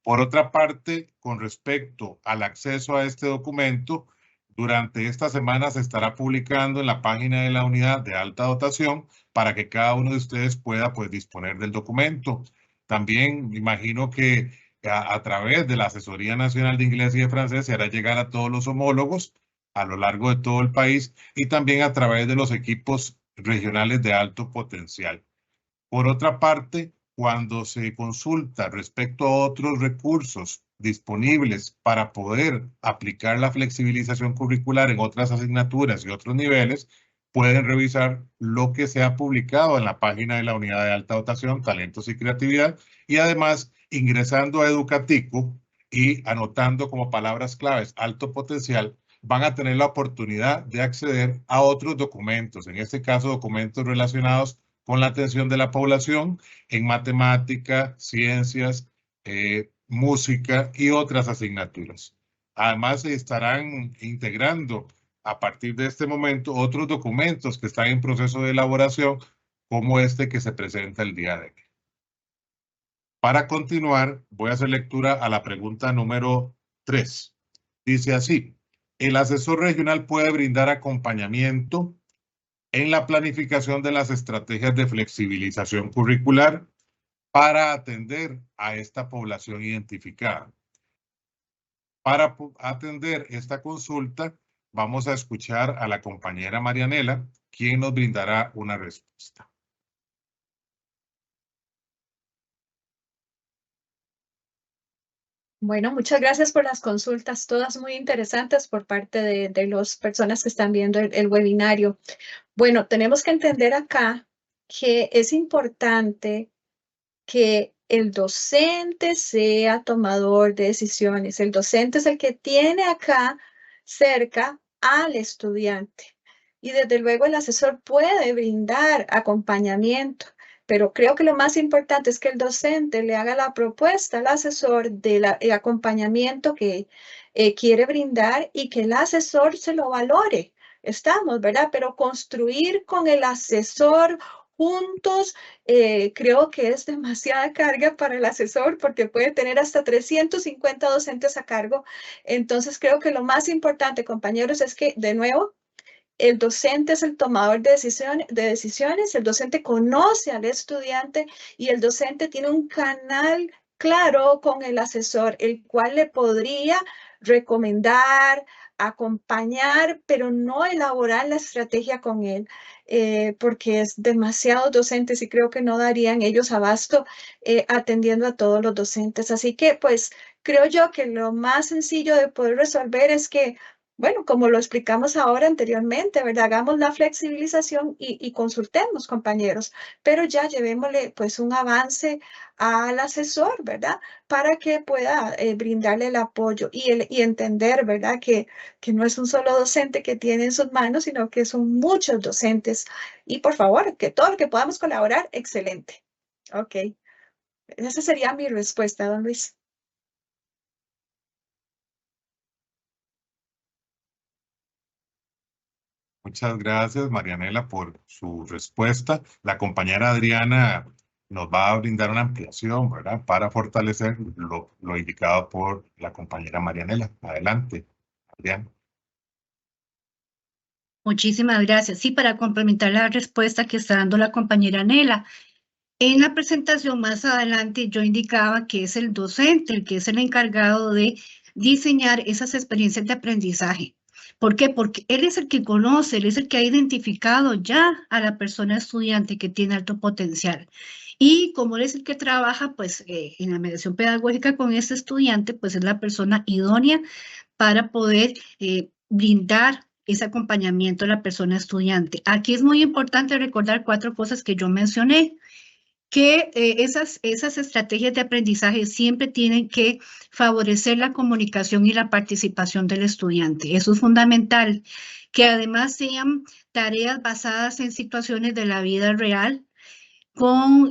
Por otra parte, con respecto al acceso a este documento, durante esta semana se estará publicando en la página de la unidad de alta dotación para que cada uno de ustedes pueda pues disponer del documento. También me imagino que a través de la Asesoría Nacional de Inglés y de Francés se hará llegar a todos los homólogos a lo largo de todo el país y también a través de los equipos regionales de alto potencial. Por otra parte, cuando se consulta respecto a otros recursos disponibles para poder aplicar la flexibilización curricular en otras asignaturas y otros niveles, pueden revisar lo que se ha publicado en la página de la unidad de alta dotación, talentos y creatividad, y además ingresando a Educatico y anotando como palabras claves alto potencial, van a tener la oportunidad de acceder a otros documentos, en este caso documentos relacionados con la atención de la población en matemática, ciencias, música y otras asignaturas. Además, se estarán integrando a partir de este momento otros documentos que están en proceso de elaboración, como este que se presenta el día de hoy. Para continuar, voy a hacer lectura a la pregunta número 3. Dice así: el asesor regional puede brindar acompañamiento en la planificación de las estrategias de flexibilización curricular para atender a esta población identificada. Para atender esta consulta, vamos a escuchar a la compañera Marianela, quien nos brindará una respuesta. Bueno, muchas gracias por las consultas, todas muy interesantes por parte de las personas que están viendo el webinario. Bueno, tenemos que entender acá que es importante que el docente sea tomador de decisiones. El docente es el que tiene acá cerca al estudiante. Y desde luego el asesor puede brindar acompañamiento, pero creo que lo más importante es que el docente le haga la propuesta al asesor del acompañamiento que quiere brindar y que el asesor se lo valore. Estamos, ¿verdad? Pero construir con el asesor juntos, creo que es demasiada carga para el asesor porque puede tener hasta 350 docentes a cargo. Entonces, creo que lo más importante, compañeros, es que, de nuevo, el docente es el tomador de decisiones, el docente conoce al estudiante y el docente tiene un canal claro con el asesor, el cual le podría recomendar, acompañar, pero no elaborar la estrategia con él, porque es demasiados docentes y creo que no darían ellos abasto atendiendo a todos los docentes. Así que, pues, creo yo que lo más sencillo de poder resolver es que, bueno, como lo explicamos ahora anteriormente, ¿verdad? Hagamos la flexibilización y consultemos, compañeros, pero ya llevémosle pues un avance al asesor, ¿verdad? Para que pueda brindarle el apoyo y entender, ¿verdad? Que no es un solo docente que tiene en sus manos, sino que son muchos docentes. Y por favor, que todo lo que podamos colaborar, excelente. Ok. Esa sería mi respuesta, don Luis. Muchas gracias, Marianela, por su respuesta. La compañera Adriana nos va a brindar una ampliación, ¿verdad? Para fortalecer lo indicado por la compañera Marianela. Adelante, Adriana. Muchísimas gracias. Sí, para complementar la respuesta que está dando la compañera Nela. En la presentación más adelante yo indicaba que es el docente el que es el encargado de diseñar esas experiencias de aprendizaje. ¿Por qué? Porque él es el que conoce, él es el que ha identificado ya a la persona estudiante que tiene alto potencial. Y como él es el que trabaja pues, en la mediación pedagógica con este estudiante, pues es la persona idónea para poder brindar ese acompañamiento a la persona estudiante. Aquí es muy importante recordar 4 cosas que yo mencioné, que esas estrategias de aprendizaje siempre tienen que favorecer la comunicación y la participación del estudiante. Eso es fundamental, que además sean tareas basadas en situaciones de la vida real, con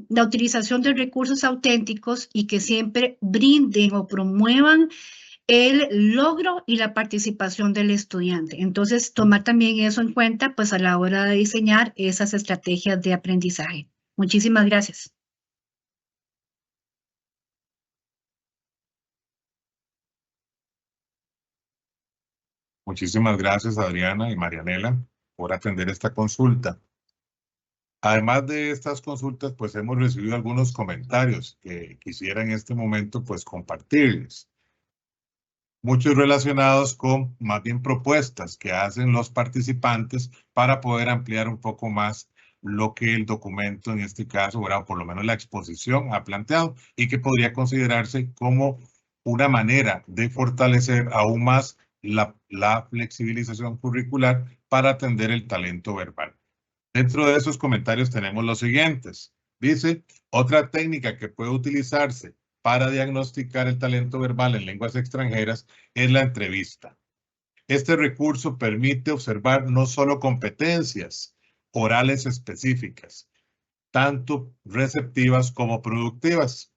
la utilización de recursos auténticos y que siempre brinden o promuevan el logro y la participación del estudiante. Entonces, tomar también eso en cuenta pues a la hora de diseñar esas estrategias de aprendizaje. Muchísimas gracias. Muchísimas gracias, Adriana y Marianela, por atender esta consulta. Además de estas consultas, pues hemos recibido algunos comentarios que quisiera en este momento pues compartirles. Muchos relacionados con más bien propuestas que hacen los participantes para poder ampliar un poco más lo que el documento en este caso, o por lo menos la exposición ha planteado y que podría considerarse como una manera de fortalecer aún más la flexibilización curricular para atender el talento verbal. Dentro de esos comentarios tenemos los siguientes. Dice, otra técnica que puede utilizarse para diagnosticar el talento verbal en lenguas extranjeras es la entrevista. Este recurso permite observar no solo competencias orales específicas, tanto receptivas como productivas,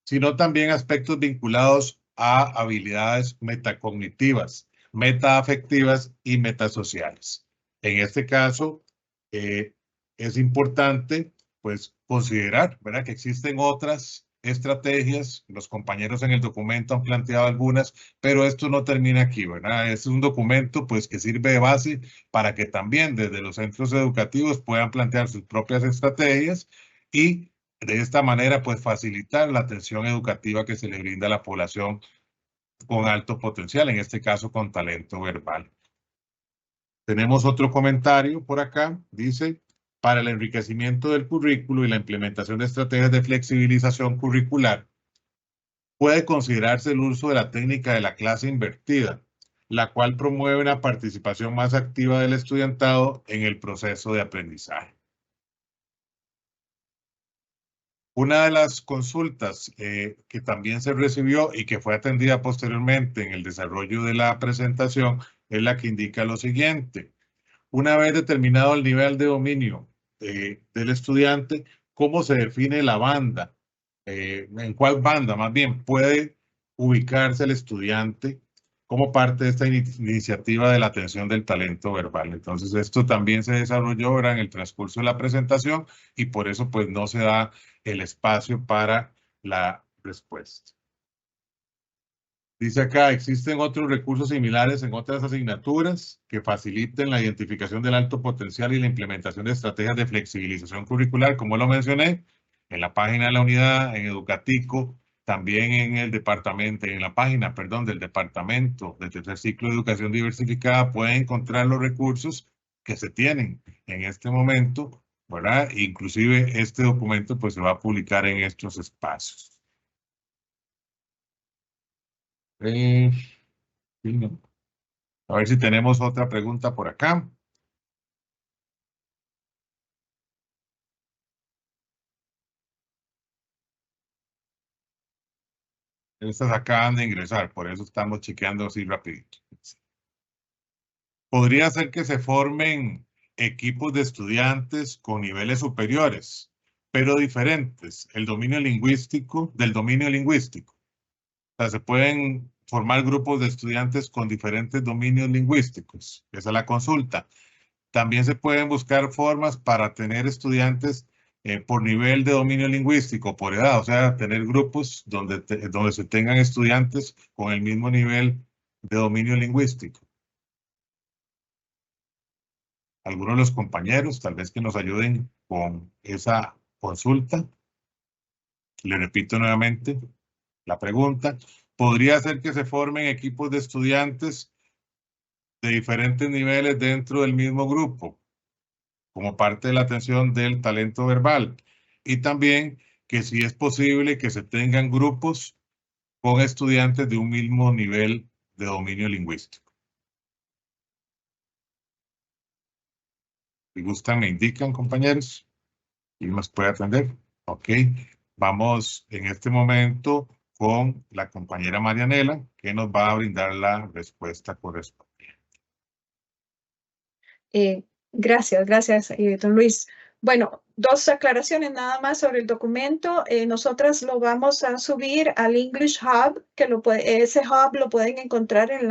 sino también aspectos vinculados a habilidades metacognitivas, metaafectivas y metasociales. En este caso, es importante pues considerar, ¿verdad?, que existen otras estrategias. Los compañeros en el documento han planteado algunas, pero esto no termina aquí, ¿verdad? Es un documento pues que sirve de base para que también desde los centros educativos puedan plantear sus propias estrategias y de esta manera pues facilitar la atención educativa que se le brinda a la población con alto potencial, en este caso con talento verbal. Tenemos otro comentario por acá, dice, para el enriquecimiento del currículo y la implementación de estrategias de flexibilización curricular, puede considerarse el uso de la técnica de la clase invertida, la cual promueve una participación más activa del estudiantado en el proceso de aprendizaje. Una de las consultas que también se recibió y que fue atendida posteriormente en el desarrollo de la presentación es la que indica lo siguiente. Una vez determinado el nivel de dominio del estudiante, ¿cómo se define la banda? ¿En cuál banda más bien puede ubicarse el estudiante como parte de esta iniciativa de la atención del talento verbal? Entonces, esto también se desarrolló ahora en el transcurso de la presentación y por eso pues no se da el espacio para la respuesta. Dice acá, existen otros recursos similares en otras asignaturas que faciliten la identificación del alto potencial y la implementación de estrategias de flexibilización curricular, como lo mencioné, en la página de la unidad, en Educatico, también en el departamento, en la página, perdón, del departamento de tercer ciclo de educación diversificada, pueden encontrar los recursos que se tienen en este momento, ¿verdad? Inclusive este documento pues se va a publicar en estos espacios. A ver si tenemos otra pregunta por acá. Estas acaban de ingresar, por eso estamos chequeando así rapidito. Podría ser que se formen equipos de estudiantes con niveles superiores, pero diferentes, del dominio lingüístico. O sea, se pueden formar grupos de estudiantes con diferentes dominios lingüísticos. Esa es la consulta. También se pueden buscar formas para tener estudiantes por nivel de dominio lingüístico, por edad, o sea, tener grupos donde se tengan estudiantes con el mismo nivel de dominio lingüístico. Algunos de los compañeros, tal vez que nos ayuden con esa consulta. Le repito nuevamente la pregunta. ¿Podría ser que se formen equipos de estudiantes de diferentes niveles dentro del mismo grupo, como parte de la atención del talento verbal? y también que si es posible que se tengan grupos con estudiantes de un mismo nivel de dominio lingüístico. Si gustan, me indican, compañeros. ¿Y nos puede atender? Ok. Vamos en este momento con la compañera Marianela, que nos va a brindar la respuesta correspondiente. Gracias, don Luis. Bueno, dos aclaraciones nada más sobre el documento. Nosotras lo vamos a subir al English Hub, que ese hub lo pueden encontrar en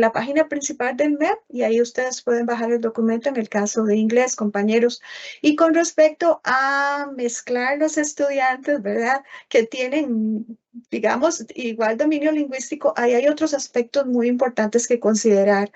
la página principal del MEP y ahí ustedes pueden bajar el documento en el caso de inglés, compañeros. Y con respecto a mezclar los estudiantes, ¿verdad? Que tienen, digamos, igual dominio lingüístico, ahí hay otros aspectos muy importantes que considerar,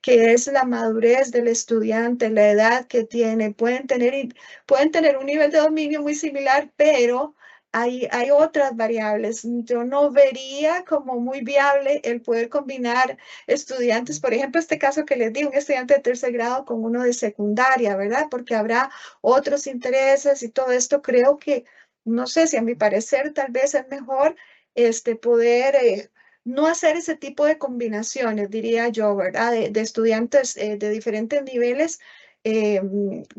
que es la madurez del estudiante, la edad que tiene. Pueden tener un nivel de dominio muy similar, pero hay otras variables. Yo no vería como muy viable el poder combinar estudiantes, por ejemplo, este caso que les di, un estudiante de tercer grado con uno de secundaria, ¿verdad? Porque habrá otros intereses y todo esto. Creo que, no sé, si a mi parecer tal vez es mejor poder no hacer ese tipo de combinaciones, diría yo, ¿verdad? De estudiantes de diferentes niveles,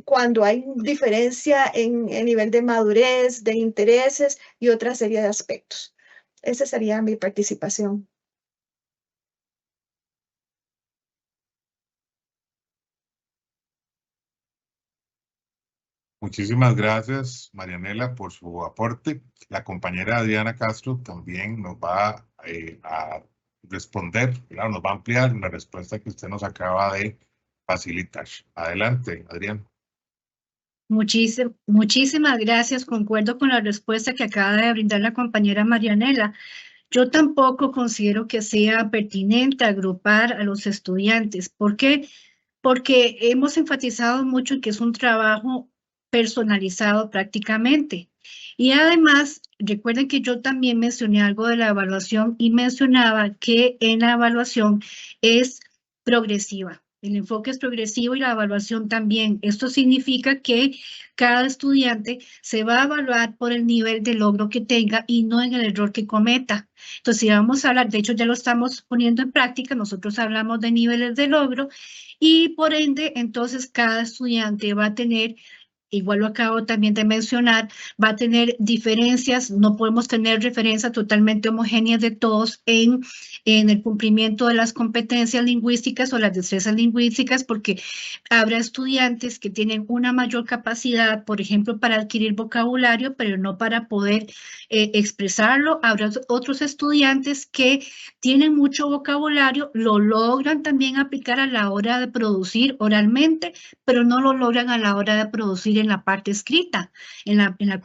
cuando hay diferencia en nivel de madurez, de intereses y otra serie de aspectos. Esa sería mi participación. Muchísimas gracias, Marianela, por su aporte. La compañera Adriana Castro también nos va a responder, claro, nos va a ampliar la respuesta que usted nos acaba de facilitar. Adelante, Adriana. Muchísimas gracias. Concuerdo con la respuesta que acaba de brindar la compañera Marianela. Yo tampoco considero que sea pertinente agrupar a los estudiantes. ¿Por qué? Porque hemos enfatizado mucho en que es un trabajo personalizado prácticamente. Y además, recuerden que yo también mencioné algo de la evaluación y mencionaba que en la evaluación es progresiva. El enfoque es progresivo y la evaluación también. Esto significa que cada estudiante se va a evaluar por el nivel de logro que tenga y no en el error que cometa. Entonces, si vamos a hablar, de hecho ya lo estamos poniendo en práctica, nosotros hablamos de niveles de logro y por ende, entonces cada estudiante va a tener, igual lo acabo también de mencionar, va a tener diferencias, no podemos tener referencias totalmente homogéneas de todos en el cumplimiento de las competencias lingüísticas o las destrezas lingüísticas, porque habrá estudiantes que tienen una mayor capacidad, por ejemplo, para adquirir vocabulario, pero no para poder expresarlo. Habrá otros estudiantes que tienen mucho vocabulario, lo logran también aplicar a la hora de producir oralmente, pero no lo logran a la hora de producir en la parte escrita, en la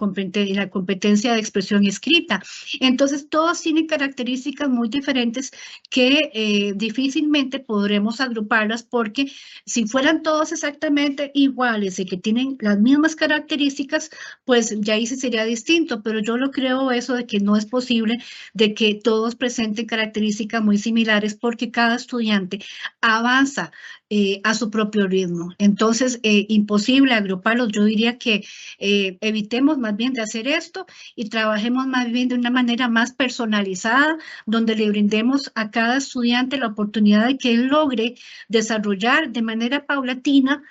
competencia de expresión escrita. Entonces, todos tienen características muy diferentes que difícilmente podremos agruparlas, porque si fueran todos exactamente iguales y que tienen las mismas características, pues ya ahí sí sería distinto, pero yo lo creo eso de que no es posible de que todos presenten características muy similares, porque cada estudiante avanza a su propio ritmo. Entonces, imposible agruparlos. Yo diría que evitemos más bien de hacer esto y trabajemos más bien de una manera más personalizada, donde le brindemos a cada estudiante la oportunidad de que él logre desarrollar de manera paulatina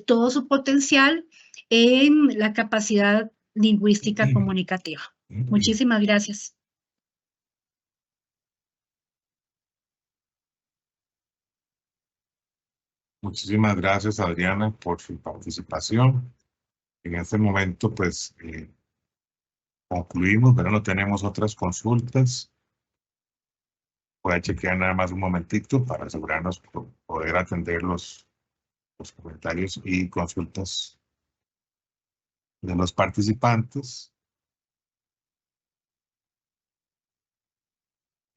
todo su potencial en la capacidad lingüística comunicativa. Muchísimas gracias. Muchísimas gracias, Adriana, por su participación. En este momento, pues, concluimos, pero no tenemos otras consultas. Voy a chequear nada más un momentito para asegurarnos de poder atender los comentarios y consultas de los participantes.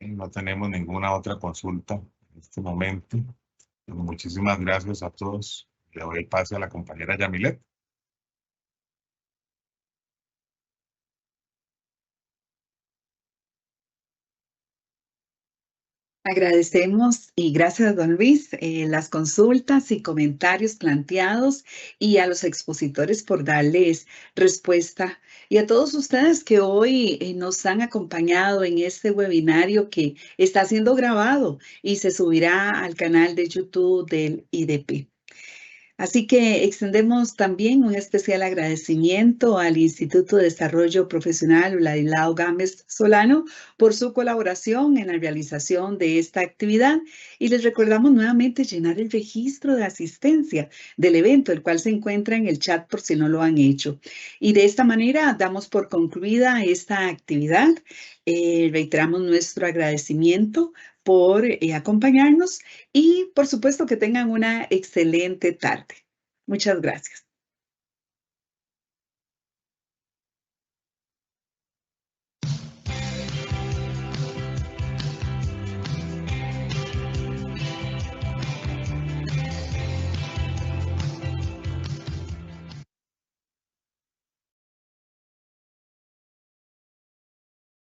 No tenemos ninguna otra consulta en este momento. Muchísimas gracias a todos. Le doy el pase a la compañera Yamilet. Agradecemos y gracias, don Luis, las consultas y comentarios planteados y a los expositores por darles respuesta y a todos ustedes que hoy nos han acompañado en este webinario que está siendo grabado y se subirá al canal de YouTube del IDP. Así que extendemos también un especial agradecimiento al Instituto de Desarrollo Profesional Ladislao Gámez Solano por su colaboración en la realización de esta actividad y les recordamos nuevamente llenar el registro de asistencia del evento, el cual se encuentra en el chat por si no lo han hecho. Y de esta manera damos por concluida esta actividad. Reiteramos nuestro agradecimiento por acompañarnos y por supuesto que tengan una excelente tarde. Muchas gracias.